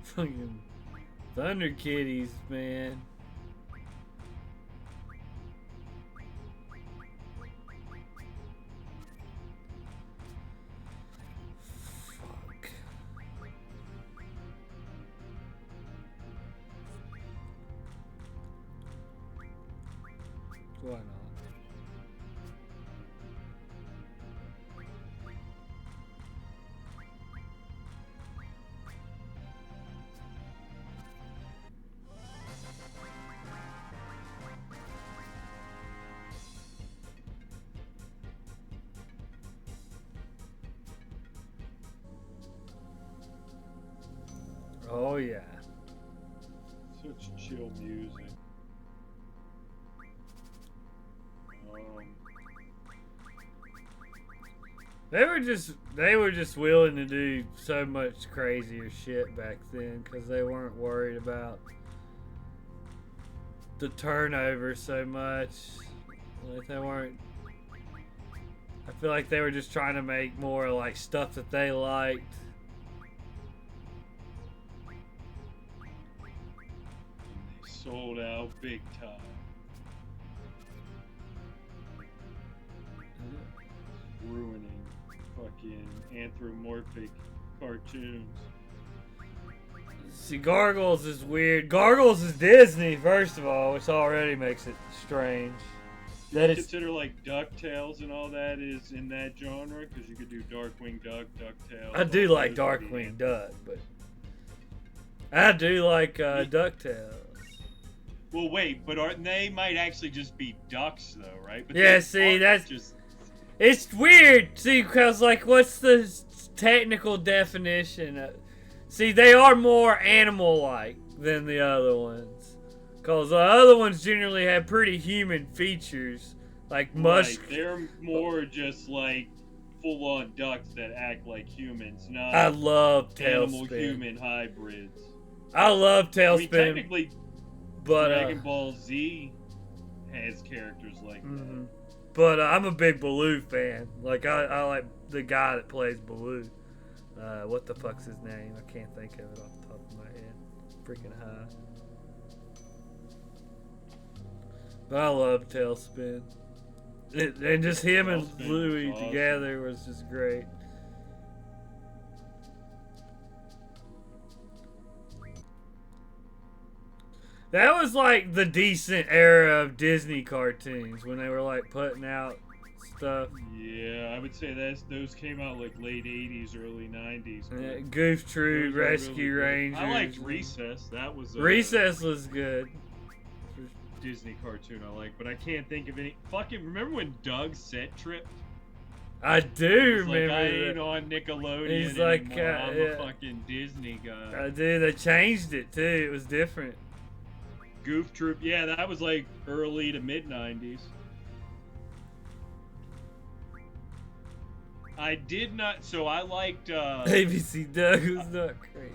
Fucking Thunder Kitties, man. Why not? Oh yeah. Such chill music. They were just willing to do so much crazier shit back then because they weren't worried about the turnover so much. Like they weren't. I feel like they were just trying to make more like stuff that they liked. They sold out big time. Ruining fucking anthropomorphic cartoons. See, Gargoyles is weird. Gargoyles is Disney, first of all, which already makes it strange. That is consider like DuckTales and all that is in that genre because you could do Darkwing Duck, DuckTales. I do like Darkwing Duck, but I do like DuckTales. Well, wait, but they might actually just be ducks, though, right? But yeah, see, that's just. It's weird, see, because, like, what's the technical definition? See, they are more animal-like than the other ones. Because the other ones generally have pretty human features, like musk. Right, they're more just, like, full-on ducks that act like humans, not I love Tailspin. Animal-human hybrids. I love Tailspin. I mean, technically, but, Dragon Ball Z has characters like that. But I'm a big Baloo fan. Like, I like the guy that plays Baloo. What the fuck's his name? I can't think of it off the top of my head. Freaking high. But I love Tailspin. And just him and Louie together was just great. That was like the decent era of Disney cartoons when they were like putting out stuff. Yeah, I would say those came out like late 80s, early 90s. Yeah, Goof Troop, Rescue Rangers. I liked Recess. That was Recess was good. Disney cartoon I like, but I can't think of any. Fucking remember when Doug Set tripped? I do remember. Like, I ain't on Nickelodeon He's like, anymore. I'm a fucking Disney guy. I do. They changed it too. It was different. Goof Troop, yeah, that was like early to mid 90s. I did not. So I liked. ABC Doug was not great.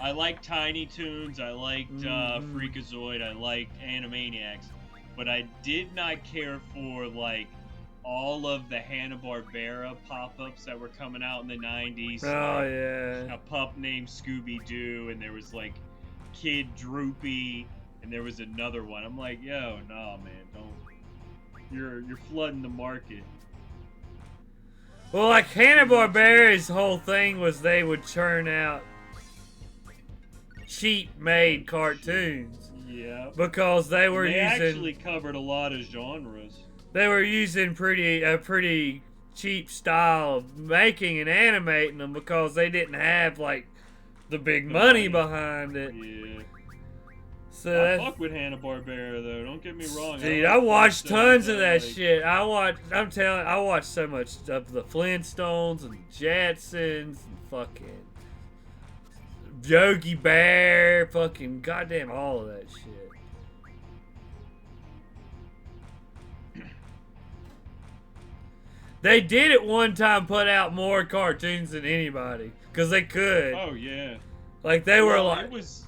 I liked Tiny Toons. I liked Freakazoid. I liked Animaniacs, but I did not care for like all of the Hanna-Barbera pop-ups that were coming out in the 90s. Oh like, yeah. A pup named Scooby-Doo, and there was like Kid Droopy, and there was another one. I'm like, yo, nah, man, don't. You're flooding the market. Well, like Hanna-Barbera's whole thing was they would churn out cheap-made cartoons. Yeah. Because they were they using. actually covered a lot of genres. They were using a pretty cheap style of making and animating them because they didn't have like the big money behind it. Yeah. So I fuck with Hanna-Barbera though. Don't get me wrong. Dude, I watched tons of that shit. I watched so much of the Flintstones and the Jetsons and fucking Yogi Bear, fucking goddamn all of that shit. They did at one time put out more cartoons than anybody because they could. Oh yeah. Like they were like. It was.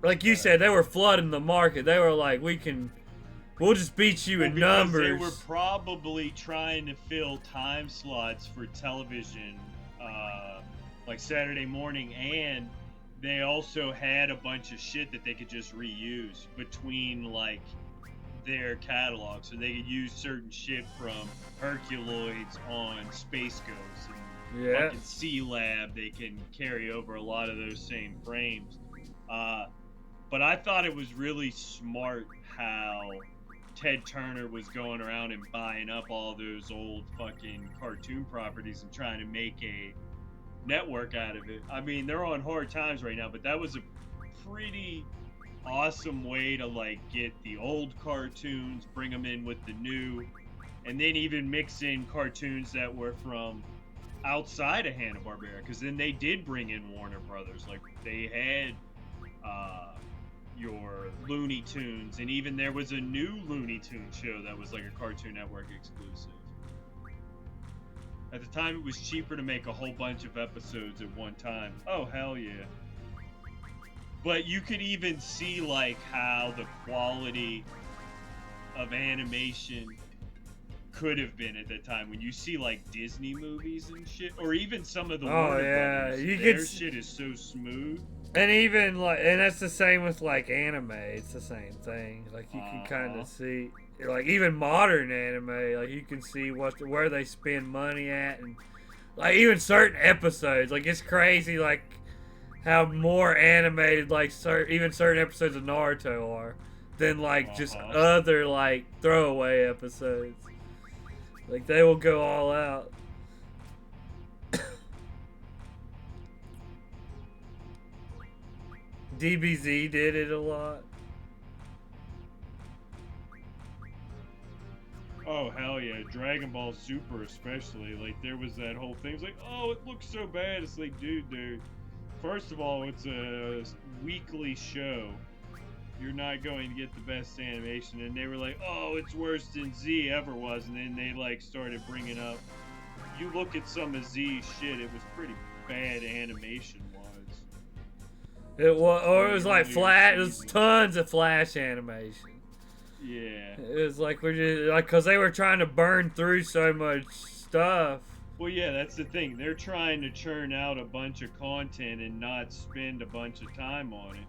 Like you said, they were flooding the market. They were like, we'll just beat you in numbers. They were probably trying to fill time slots for television, like Saturday morning, and they also had a bunch of shit that they could just reuse between like their catalog. So they could use certain shit from Herculoids on Space Ghost and fucking C-Lab. They can carry over a lot of those same frames. But I thought it was really smart how Ted Turner was going around and buying up all those old fucking cartoon properties and trying to make a network out of it. I mean, they're on hard times right now, but that was a pretty awesome way to like get the old cartoons, bring them in with the new, and then even mix in cartoons that were from outside of Hanna-Barbera, because then they did bring in Warner Brothers. Like they had your Looney Tunes, and even there was a new Looney Tunes show that was like a Cartoon Network exclusive. At the time, it was cheaper to make a whole bunch of episodes at one time. Oh, hell yeah. But you could even see, like, how the quality of animation could have been at that time. When you see, like, Disney movies and shit, or even some of the Warner Brothers, their shit is so smooth. And even, like, and that's the same with, like, anime. It's the same thing. Like, you can kind of see, like, even modern anime, like, you can see where they spend money at, and, like, even certain episodes. Like, it's crazy, like, how more animated, like, even certain episodes of Naruto are than, like, just other, like, throwaway episodes. Like, they will go all out. DBZ did it a lot. Oh, hell yeah. Dragon Ball Super especially. Like, there was that whole thing. It's like, oh, it looks so bad. It's like, dude. First of all, it's a weekly show. You're not going to get the best animation. And they were like, oh, it's worse than Z ever was. And then they, like, started bringing up, you look at some of Z's shit, it was pretty bad animation-wise. It was like Flash. It was tons of Flash animation. Yeah. It was like, we're just, like, because they were trying to burn through so much stuff. Well, yeah, that's the thing. They're trying to churn out a bunch of content and not spend a bunch of time on it.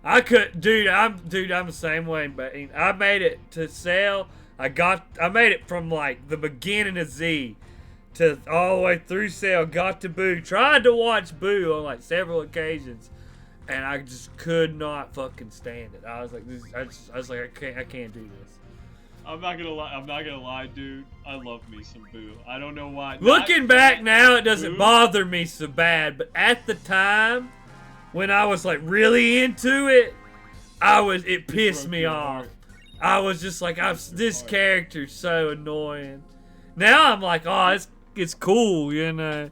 I'm the same way, but I made it to Cell. I made it from, like, the beginning of Z to all the way through Cell, got to Boo, tried to watch Boo on, like, several occasions, and I just could not fucking stand it. I was like, I can't do this. I'm not gonna lie, dude. I love me some Boo. I don't know why. Looking back now, it doesn't bother me so bad, but at the time, when I was, like, really into it, it pissed me off. I was just like, this character's so annoying. Now I'm like, oh, it's cool, you know.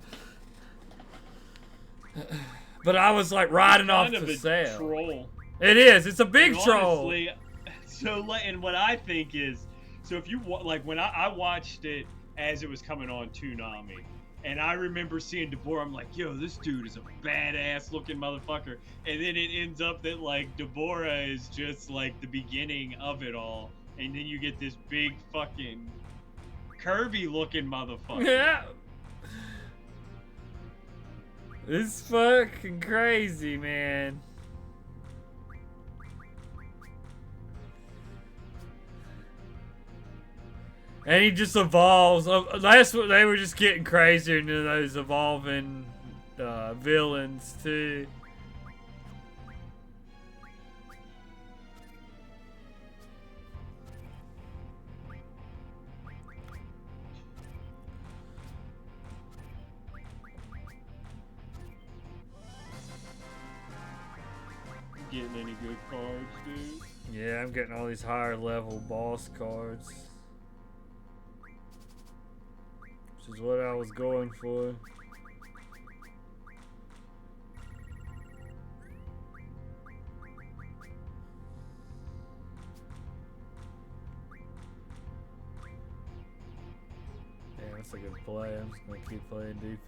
But I was like riding off the Cell. Troll. It is. It's a big troll. Honestly, so, and what I think is, so if you like, when I watched it as it was coming on Toonami, and I remember seeing Deborah, I'm like, yo, this dude is a badass looking motherfucker. And then it ends up that, like, Deborah is just, like, the beginning of it all. And then you get this big fucking curvy looking motherfucker. Yeah. It's fucking crazy, man. And he just evolves. They were just getting crazier into those evolving villains too. Getting any good cards, dude? Yeah, I'm getting all these higher level boss cards. Which is what I was going for. Yeah, that's a good play. I'm just gonna keep playing defense.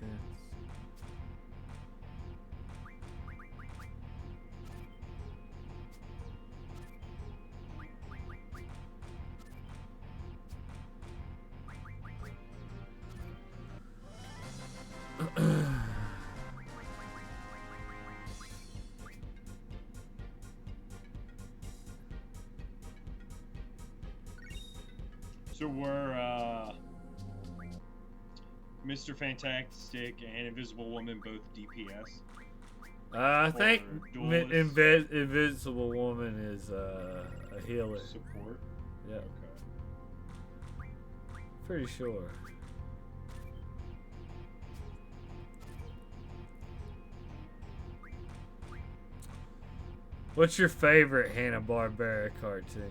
So we're Mr. Fantastic and Invisible Woman both DPS. I think Invisible Woman is a healer. Support? Yeah. Okay. Pretty sure. What's your favorite Hanna-Barbera cartoon?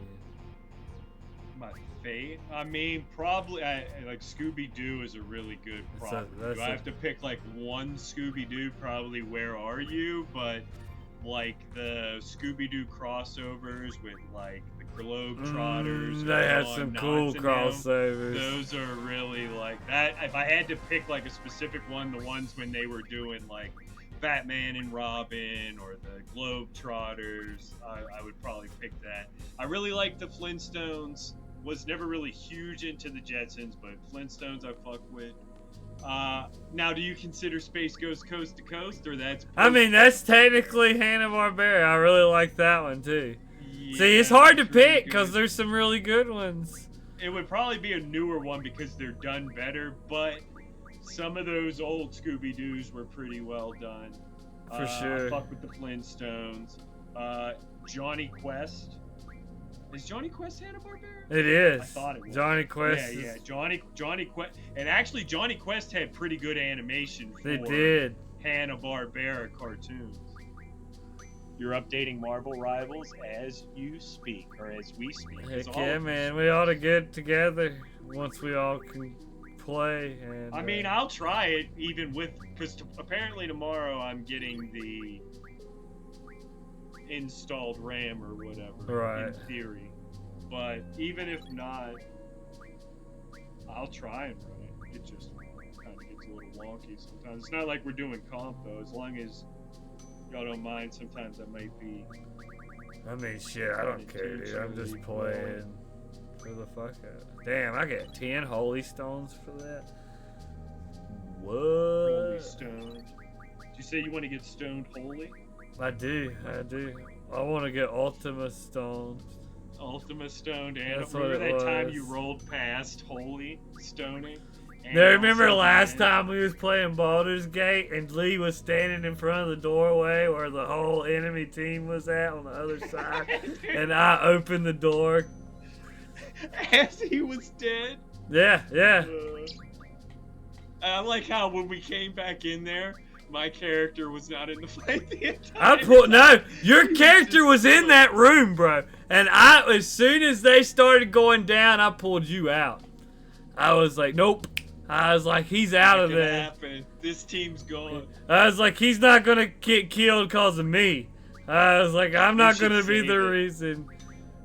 My fate? I mean, probably like Scooby-Doo is a really good probably. Do I have to pick like one Scooby-Doo? Probably Where Are You? But like the Scooby-Doo crossovers with like the Globetrotters. They have going some nuts cool in them. crossovers. Those are really like that. If I had to pick like a specific one, the ones when they were doing like Batman and Robin or the Globetrotters, I would probably pick that. I really like the Flintstones. Was never really huge into the Jetsons, but Flintstones I fuck with. Now, do you consider Space Ghost Coast to Coast, or that's? I mean, that's technically Hanna-Barbera. I really like that one too. Yeah, See, it's hard to it's really pick because good. there's some really good ones. It would probably be a newer one because they're done better, but some of those old Scooby-Doos were pretty well done. For sure. I fuck with the Flintstones. Johnny Quest. Is Johnny Quest Hanna-Barbera? It is. I thought it was. Johnny Quest. Yeah, Johnny Quest. And actually, Johnny Quest had pretty good animation for They did. Hanna-Barbera cartoons. You're updating Marvel Rivals as you speak, or as we speak. Heck yeah, man. We ought to get together once we all can play. And I mean, I'll try it even with, because apparently tomorrow I'm getting the installed RAM or whatever, Right. in theory. But even if not, I'll try and run it. It just kind of gets a little wonky sometimes. It's not like we're doing comp though. As long as y'all don't mind, sometimes I might be. I mean, shit, I don't care, dude. I'm just playing for the fuck out. Damn, I get 10 Holy Stones for that. Holy What? Stone. Did you say you want to get stoned holy? I do. I want to get Ultima Stones. Ultima Stoned, and That's what remember it that time was. you rolled past holy stoning? And Now, remember also last then- time we was playing Baldur's Gate and Lee was standing in front of the doorway where the whole enemy team was at on the other side, and I opened the door. As he was dead. Yeah. I like how when we came back in there, my character was not in the fight the entire I pulled. No, time. your He was character just was in like- that room, bro. And as soon as they started going down, I pulled you out. I was like, nope. I was like, he's out Not of gonna there. happen. This team's gone. I was like, he's not gonna get killed because of me. I was like, I'm not should gonna be save the it. reason.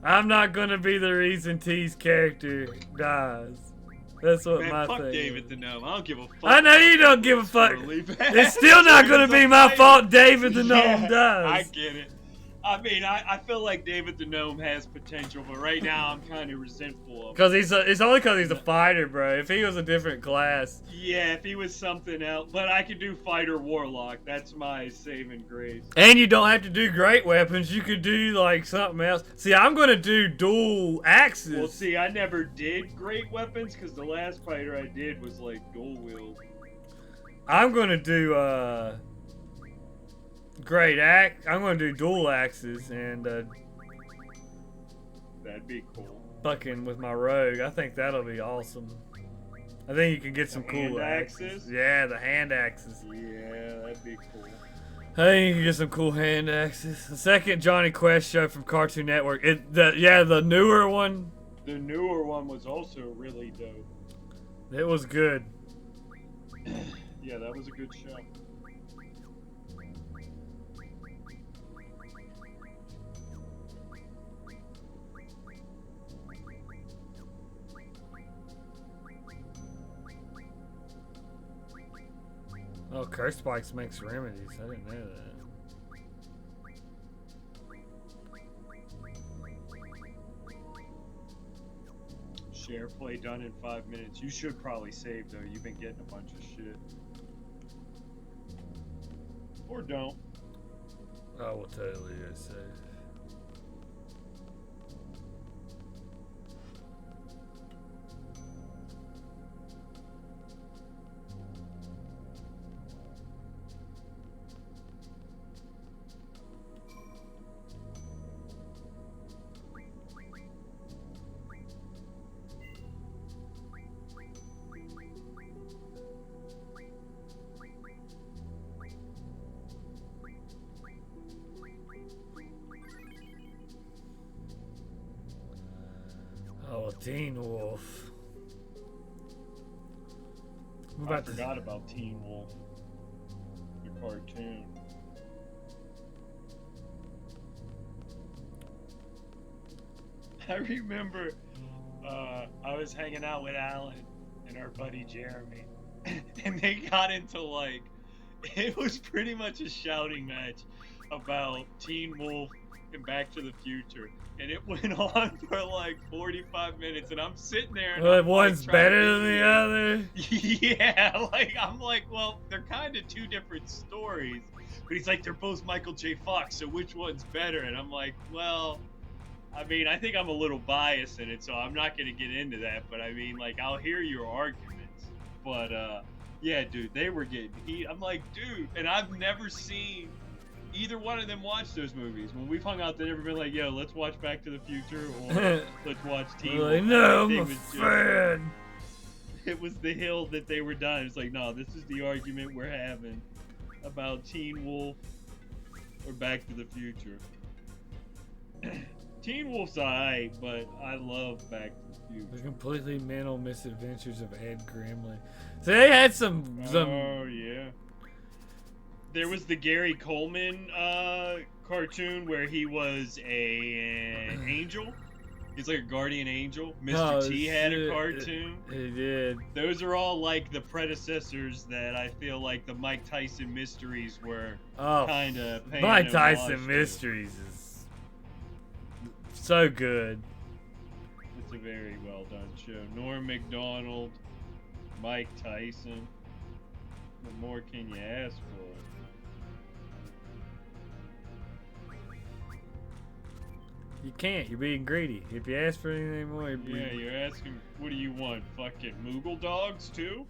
I'm not gonna be the reason T's character dies. That's what Man, my fuck thing David is. the Gnome. I don't give a fuck. I know you don't give a fuck. Really bad. It's still not gonna be my fault David the Gnome Yeah, dies. I get it. I mean, I feel like David the Gnome has potential, but right now I'm kind of resentful of him. Cause it's only cause he's a fighter, bro. If he was a different class. Yeah, if he was something else. But I could do Fighter Warlock. That's my saving grace. And you don't have to do great weapons. You could do like something else. See, I'm gonna do dual axes. Well, see, I never did great weapons because the last fighter I did was like dual wield. I'm gonna do I'm gonna do dual axes and That'd be cool. fucking with my rogue. I think that'll be awesome. I think you can get some The cool hand axes. axes? Yeah, the hand axes. Yeah, that'd be cool. I think you can get some cool hand axes. The second Johnny Quest show from Cartoon Network. The newer one. The newer one was also really dope. It was good. Yeah, that was a good show. Oh, Curse Spikes makes remedies. I didn't know that. Share play done in 5 minutes. You should probably save though. You've been getting a bunch of shit. Or don't. I will totally save. Oh, Teen Wolf. I'm I about to forgot about Teen Wolf. The cartoon. I remember I was hanging out with Alan and our buddy Jeremy, and they got into like, it was pretty much a shouting match about Teen Wolf and Back to the Future, and it went on for like 45 minutes, and I'm sitting there and I'm one's like, better than the other. Yeah, like I'm like, well, they're kind of two different stories, but he's like, they're both Michael J. Fox, so which one's better? And I'm like, well, I mean, I think I'm a little biased in it, so I'm not gonna get into that, but I mean, like, I'll hear your arguments, but yeah, dude, they were getting heat. I'm like, dude, and I've never seen either one of them watch those movies. When we've hung out, they've never been like, yo, let's watch Back to the Future, or let's watch Teen Wolf. Like, no, I'm a fan. It was the hill that they were dying. It's like, no, this is the argument we're having about Teen Wolf or Back to the Future. Teen Wolf's alright, but I love Back to the Future. The completely mental misadventures of Ed Grimley. So they had some. Oh yeah. There was the Gary Coleman cartoon where he was a angel. He's like a guardian angel. Mr. T had a cartoon. He did. Those are all like the predecessors that I feel like the Mike Tyson Mysteries were kind of paying Mike Tyson homage Mysteries is so good. It's a very well done show. Norm Macdonald, Mike Tyson. What more can you ask for? You can't. You're being greedy. If you ask for anything more, You're asking, what do you want? Fucking Moogle dogs, too?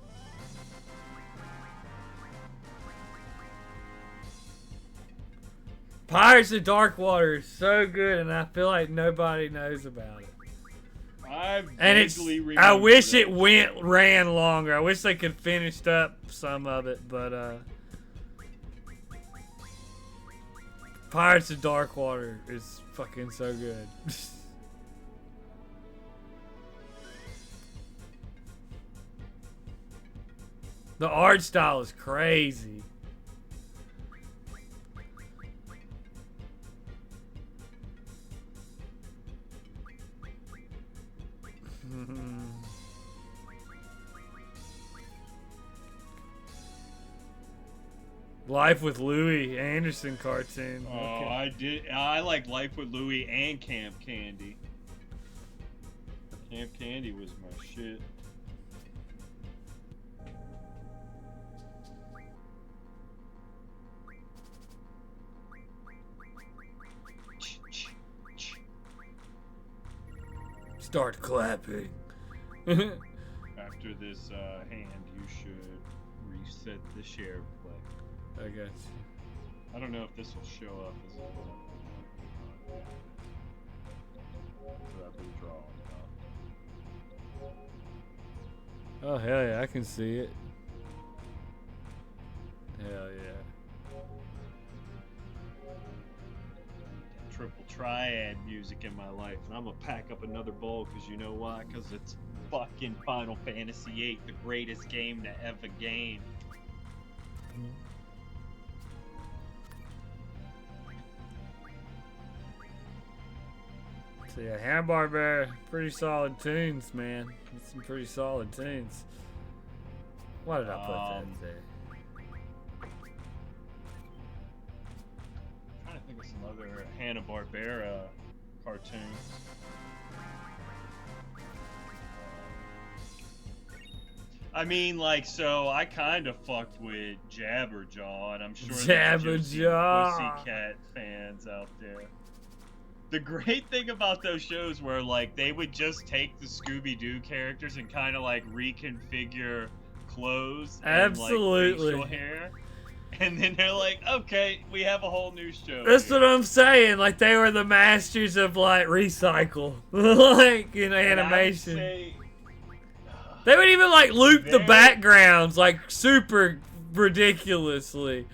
Pirates of Dark Water is so good, and I feel like nobody knows about it. I wish it ran longer. I wish they could finished up some of it, but Pirates of Dark Water is fucking so good. The art style is crazy. Life with Louie Anderson cartoon. Oh, okay. I like Life with Louie and Camp Candy. Camp Candy was my shit. Start clapping. After this hand, you should reset the share play. I got you. I don't know if this will show up as a Oh hell yeah, I can see it. Hell yeah. Triple triad music in my life, and I'm gonna pack up another bowl because you know why? Because it's fucking Final Fantasy VIII, the greatest game to ever game. So yeah, Hanna-Barbera, pretty solid tunes, man. Some pretty solid tunes. Why did I put that there? I'm trying to think of some other Hanna-Barbera cartoons. I mean, like, so I kind of fucked with Jabberjaw, and I'm sure there's Pussycat fans out there. The great thing about those shows were, like, they would just take the Scooby-Doo characters and kind of, like, reconfigure clothes and, like, facial hair. And then they're like, okay, we have a whole new show. That's what I'm saying. Like, they were the masters of, like, recycle. Like, in animation. They would even, like, loop the backgrounds, like, super ridiculously.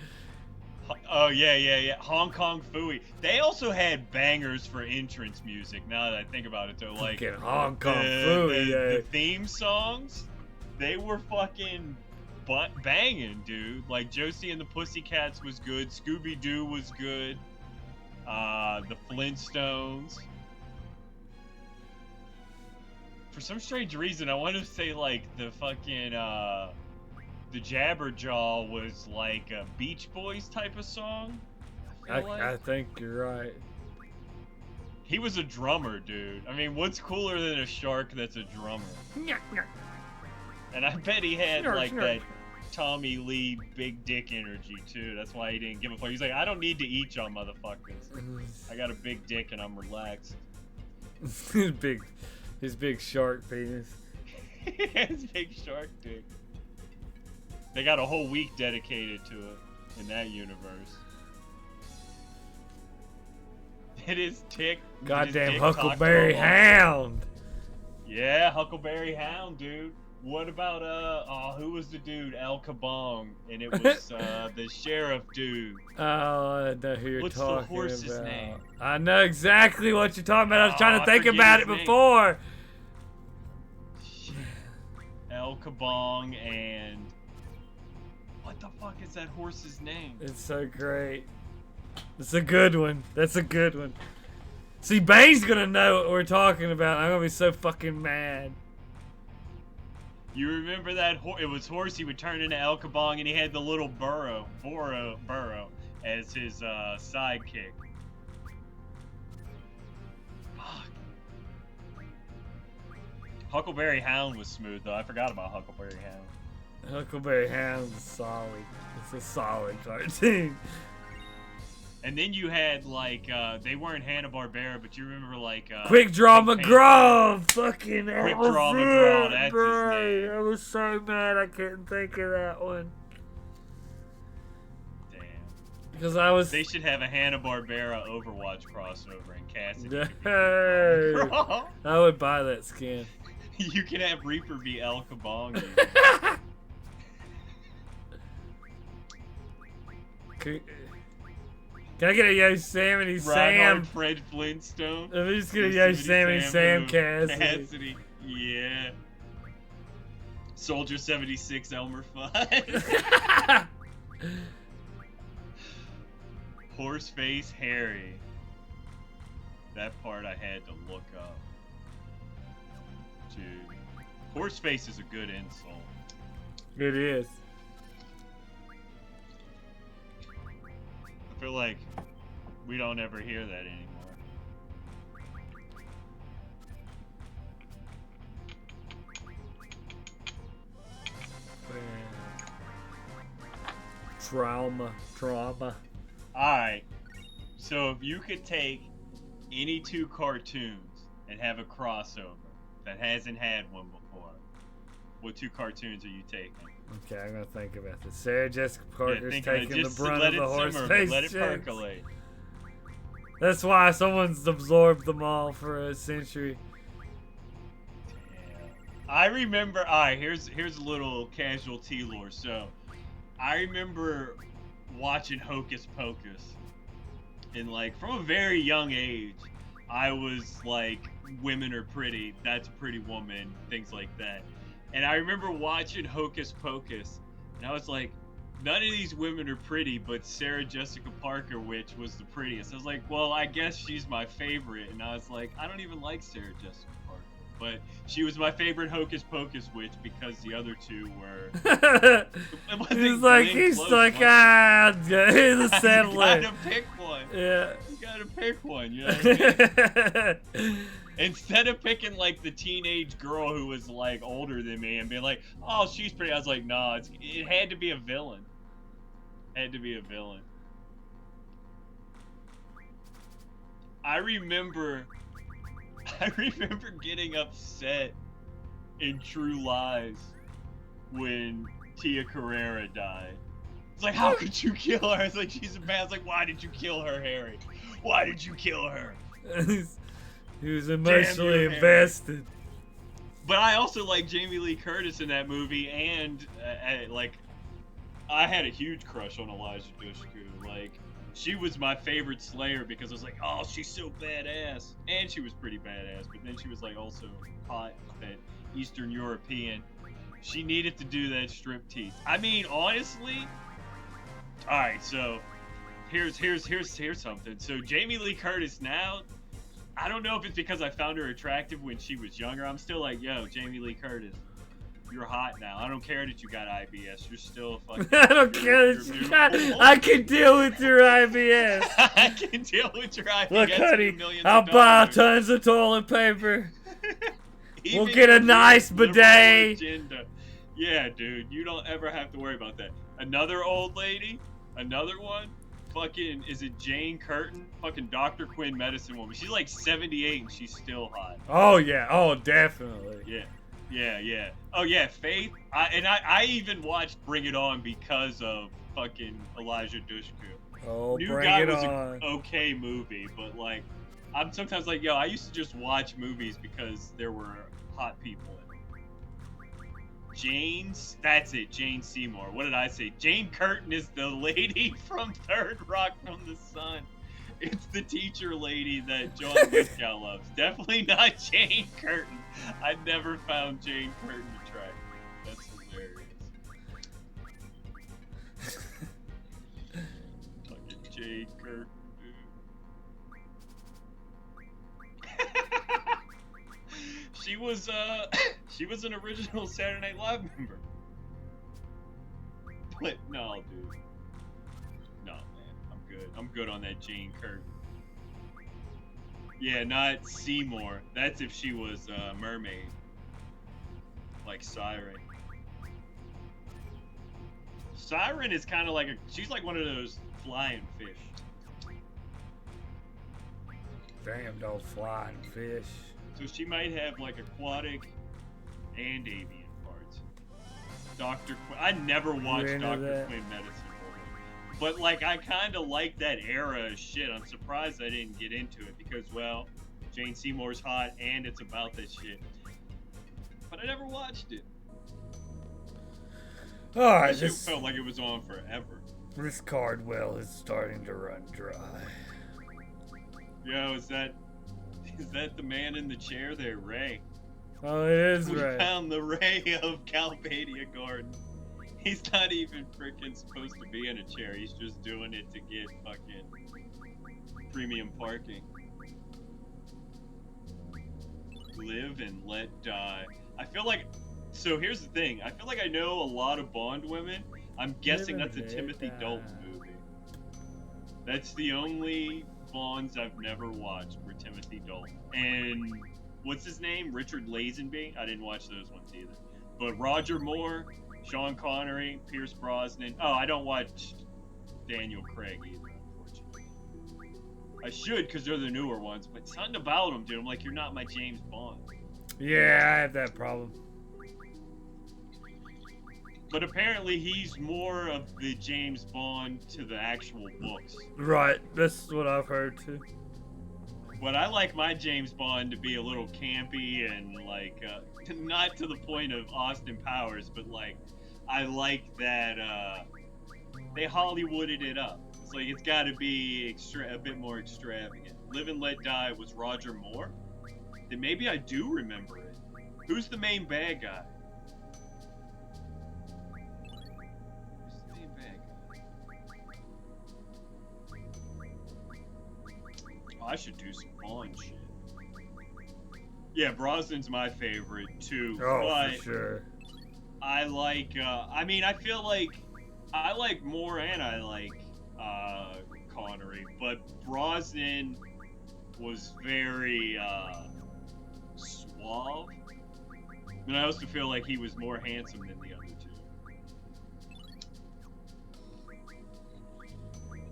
Oh, yeah. Hong Kong Phooey. They also had bangers for entrance music, now that I think about it, though. Like, Hong Kong Phooey, the theme songs, they were fucking banging, dude. Like, Josie and the Pussycats was good. Scooby-Doo was good. The Flintstones. for some strange reason, I want to say like the fucking the Jabberjaw was like a Beach Boys type of song. I think you're right. He was a drummer, dude. I mean, what's cooler than a shark that's a drummer? And I bet he had like that Tommy Lee big dick energy too. That's why he didn't give a fuck. He's like, I don't need to eat y'all motherfuckers. I got a big dick and I'm relaxed. his big shark penis. His big shark dick. They got a whole week dedicated to it in that universe. It is Tick. Goddamn Huckleberry Hound. Yeah, Huckleberry Hound, dude. What about who was the dude? Al Kabong, and it was the sheriff dude. Oh, I know who you're What's talking the horse's about. name? I know exactly what you're talking about. I was trying to I think forget about it his name. before. El Kabong and what the fuck is that horse's name? It's so great. It's a good one. That's a good one. See, Bane's gonna know what we're talking about. I'm gonna be so fucking mad. You remember that? It was Horsey would turn into El Kabong, and he had the little burrow as his sidekick. Fuck. Huckleberry Hound was smooth though. I forgot about Huckleberry Hound. Huckleberry Hound's solid. It's a solid cartoon. And then you had like they weren't Hanna-Barbera, but you remember like Quick Draw Pink McGraw, fucking Quick Draw McGraw, that's his name. I was so mad I couldn't think of that one. Damn. Because I was. They should have a Hanna-Barbera Overwatch crossover and Cassidy. No. I would buy that skin. You can have Reaper be El Kabong. Can I get a Yosemite Sam? Reinhard Fred Flintstone. I'm just gonna Yosemite Sam Cassidy. Yeah. Soldier 76 Elmer Fudd. Horseface Harry. That part I had to look up. Dude. Horseface is a good insult. It is. I feel like we don't ever hear that anymore. Trauma. Alright, so if you could take any two cartoons and have a crossover that hasn't had one before, what two cartoons are you taking? Okay, I'm gonna think about this. Sarah Jessica Parker's taking the Just brunt let of the it horse simmer, face let it jokes. percolate. That's why someone's absorbed them all for a century. I remember. Alright, here's a little casual T-lore. So, I remember watching Hocus Pocus, and like from a very young age, I was like, women are pretty. That's a pretty woman. Things like that. And I remember watching Hocus Pocus, and I was like, none of these women are pretty, but Sarah Jessica Parker Witch was the prettiest. I was like, well, I guess she's my favorite. And I was like, I don't even like Sarah Jessica Parker, but she was my favorite Hocus Pocus Witch because the other two were. He's like, the settler. You gotta pick one. Yeah. You gotta pick one, you know what I mean? Instead of picking like the teenage girl who was like older than me and being like, oh, she's pretty, I was like, nah, it had to be a villain. Had to be a villain. I remember getting upset in True Lies when Tia Carrera died. It's like, how could you kill her? It's like, she's a man. It's like, why did you kill her, Harry? Why did you kill her? He was emotionally invested. But I also like Jamie Lee Curtis in that movie, and like, I had a huge crush on Elijah Dushku. Like, she was my favorite Slayer because I was like, oh, she's so badass, and she was pretty badass. But then she was like also hot, that Eastern European. She needed to do that striptease. I mean, honestly. All right, so here's something. So Jamie Lee Curtis now. I don't know if it's because I found her attractive when she was younger. I'm still like, yo, Jamie Lee Curtis, you're hot now. I don't care that you got IBS. You're still fucking. I don't care that you got. I can deal with your IBS. I can deal with your IBS. Look, honey, millions I'll of buy dollars. tons of toilet paper. We'll Even get a if you're nice liberal bidet. agenda. Yeah, dude, you don't ever have to worry about that. Another old lady, another one. Fucking, is it Jane Curtin? Fucking Dr. Quinn medicine woman. She's like 78 and she's still hot. Oh yeah, oh definitely. Yeah. Oh yeah, Faith. I even watched Bring It On because of fucking Elijah Dushku. Oh, New bring Guy it was on. an okay movie, but like, I'm sometimes like, yo, I used to just watch movies because there were hot people in it. That's it, Jane Seymour. What did I say? Jane Curtin is the lady from Third Rock from the Sun. It's the teacher lady that John Lithgow loves. Definitely not Jane Curtin. I never found Jane Curtin attractive. That's hilarious. Fucking Jane Curtin, dude. She was an original Saturday Night Live member. But no, dude. No, man. I'm good on that Jane Curtin. Yeah, not Seymour. That's if she was a mermaid. Like Siren. Siren is kind of like she's like one of those flying fish. Damn, those flying fish. So she might have like aquatic and avian parts. Dr. Quinn. I never watched Dr. Quinn Medicine Woman. But like I kind of like that era of shit. I'm surprised I didn't get into it because, well, Jane Seymour's hot and it's about that shit. But I never watched it. Alright, It felt like it was on forever. This card well is starting to run dry. Yo, is that the man in the chair there, Ray? Oh, it is We Ray. found the Ray of Calvadia Garden. He's not even freaking supposed to be in a chair. He's just doing it to get fucking premium parking. Live and let die. I feel like, so here's the thing. I feel like I know a lot of Bond women. I'm guessing that's a Timothy Dalton movie. That's the only Bonds I've never watched were Timothy Dalton. And what's his name? Richard Lazenby? I didn't watch those ones either. But Roger Moore, Sean Connery, Pierce Brosnan. Oh, I don't watch Daniel Craig either, unfortunately. I should because they're the newer ones, but something about them, dude. I'm like, you're not my James Bond. Yeah, I have that problem. But apparently he's more of the James Bond to the actual books. Right, that's what I've heard too. But I like my James Bond to be a little campy and like, not to the point of Austin Powers, but like, I like that they Hollywooded it up. It's like it's got to be a bit more extravagant. Live and Let Die was Roger Moore. Then maybe I do remember it. Who's the main bad guy? I should do some Bond shit. Yeah, Brosnan's my favorite too. Oh, but for sure. I like, I mean, I feel like I like Moore and I like Connery, but Brosnan was very suave. And I also feel like he was more handsome than the other two.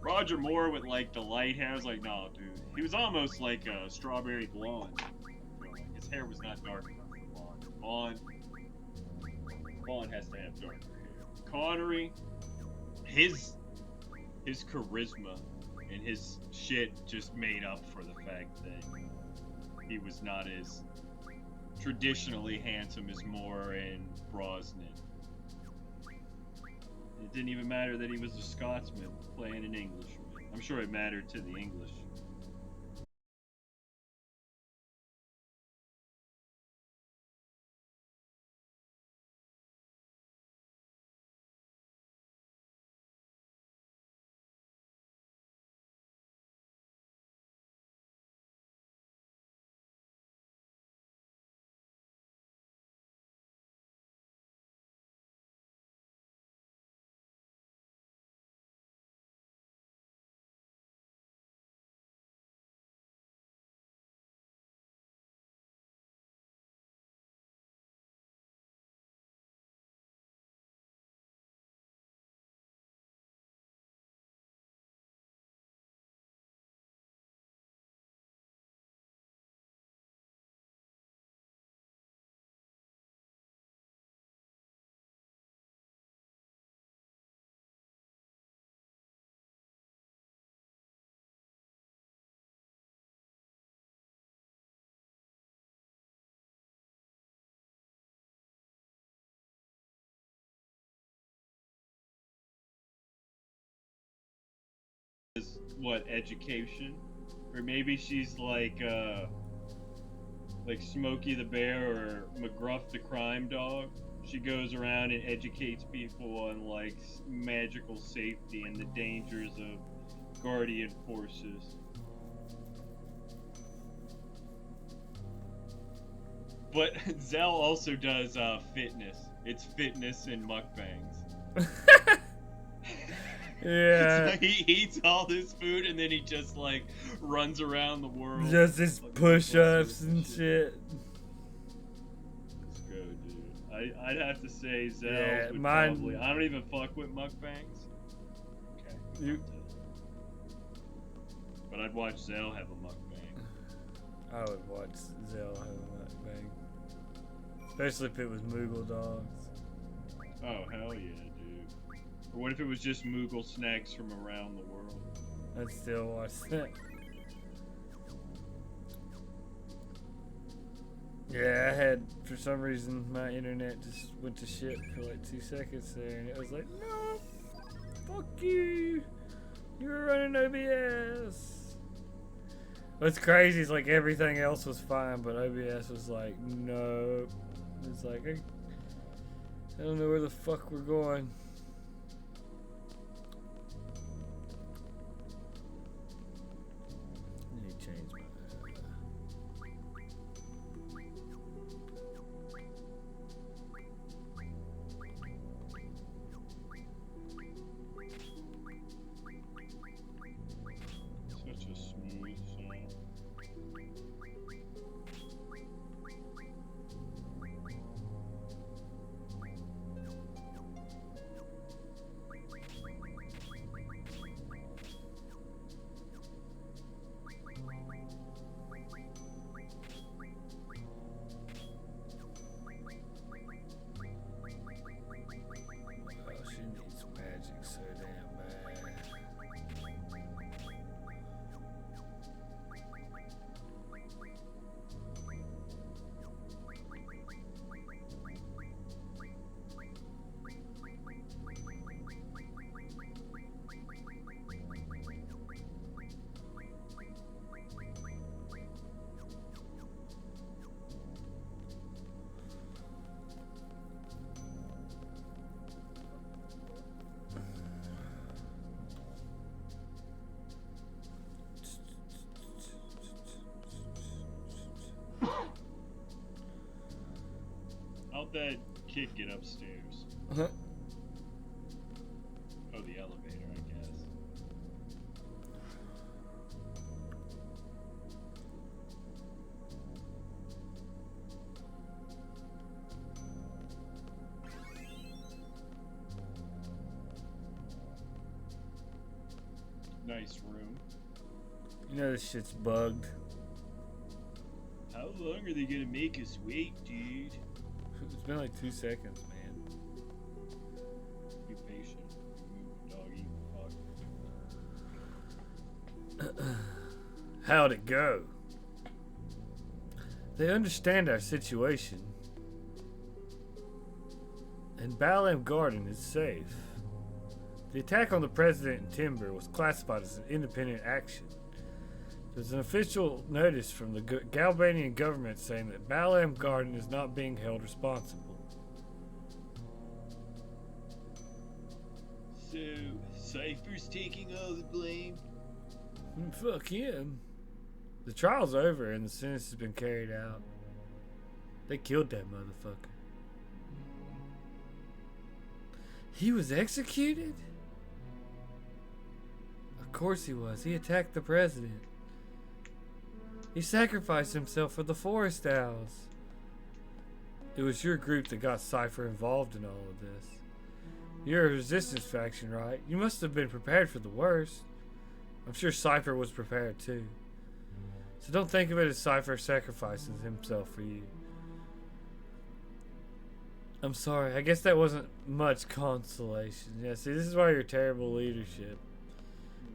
Roger Moore with like the light hair, I was like, no, dude. He was almost like a strawberry blonde. His hair was not dark enough for Bond. Bond has to have darker hair. Connery, his charisma and his shit just made up for the fact that he was not as traditionally handsome as Moore and Brosnan. It didn't even matter that he was a Scotsman playing an Englishman. I'm sure it mattered to the English. what, education? Or maybe she's like Smokey the Bear or McGruff the Crime Dog. She goes around and educates people on like magical safety and the dangers of guardian forces. But Zell also does fitness. It's fitness and mukbangs. Yeah. So he eats all this food and then he just like runs around the world. Just his push-ups and shit. Let's go, dude. I'd have to say Zell would mine. probably. I don't even fuck with mukbangs. Okay. But I'd watch Zell have a mukbang. I would watch Zell have a mukbang. Especially if it was Moogle dogs. Oh, hell yeah, dude. Or what if it was just Moogle snacks from around the world? I'd still watch that. Yeah, I had, for some reason, my internet just went to shit for like 2 seconds there, and it was like, no, fuck you, you're running OBS. What's crazy is like everything else was fine, but OBS was like, nope. It's like, I don't know where the fuck we're going. I need to change my... Such a smooth song. Oh, she needs magic so damn bad. How'd that kid get upstairs? Uh-huh. Oh, the elevator, I guess. Nice room. You know this shit's bugged. How long are they gonna make us wait, dude? It's been like 2 seconds, man. Be patient. Doggy fuck. How'd it go? They understand our situation. And Balam Garden is safe. The attack on the president and Timber was classified as an independent action. There's an official notice from the Galbanian government saying that Balam Garden is not being held responsible. So, Cypher's taking all the blame? Fuck him. The trial's over and the sentence has been carried out. They killed that motherfucker. He was executed? Of course he was. He attacked the president. He sacrificed himself for the forest owls. It was your group that got Cypher involved in all of this. You're a resistance faction, right? You must have been prepared for the worst. I'm sure Cypher was prepared too. So don't think of it as Cypher sacrificing himself for you. I'm sorry, I guess that wasn't much consolation. Yeah, see, this is why you're terrible leadership.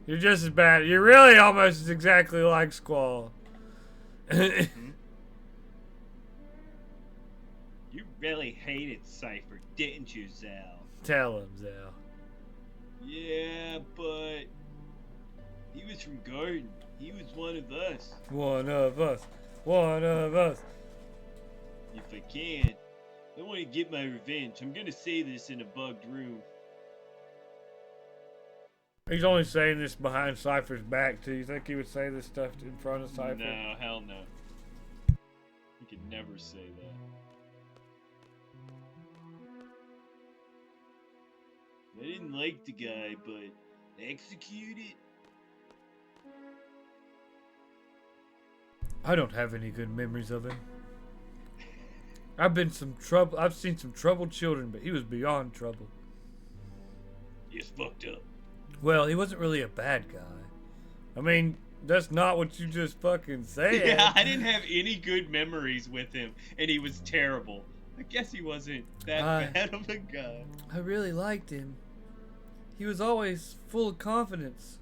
You're just as bad. You're really almost exactly like Squall. You really hated Cypher, didn't you, Zal? Tell him, Zal. Yeah, but He was from Garden. He was one of us. One of us. One of us. If I can, I want to get my revenge. I'm gonna say this in a bugged room. He's only saying this behind Cypher's back, too. You think he would say this stuff in front of Cypher? No, hell no. He could never say that. I didn't like the guy, but executed? I don't have any good memories of him. I've seen some troubled children, but he was beyond trouble. He's fucked up. Well, he wasn't really a bad guy. I mean, that's not what you just fucking said. Yeah, I didn't have any good memories with him, and he was terrible. I guess he wasn't that bad of a guy. I really liked him. He was always full of confidence.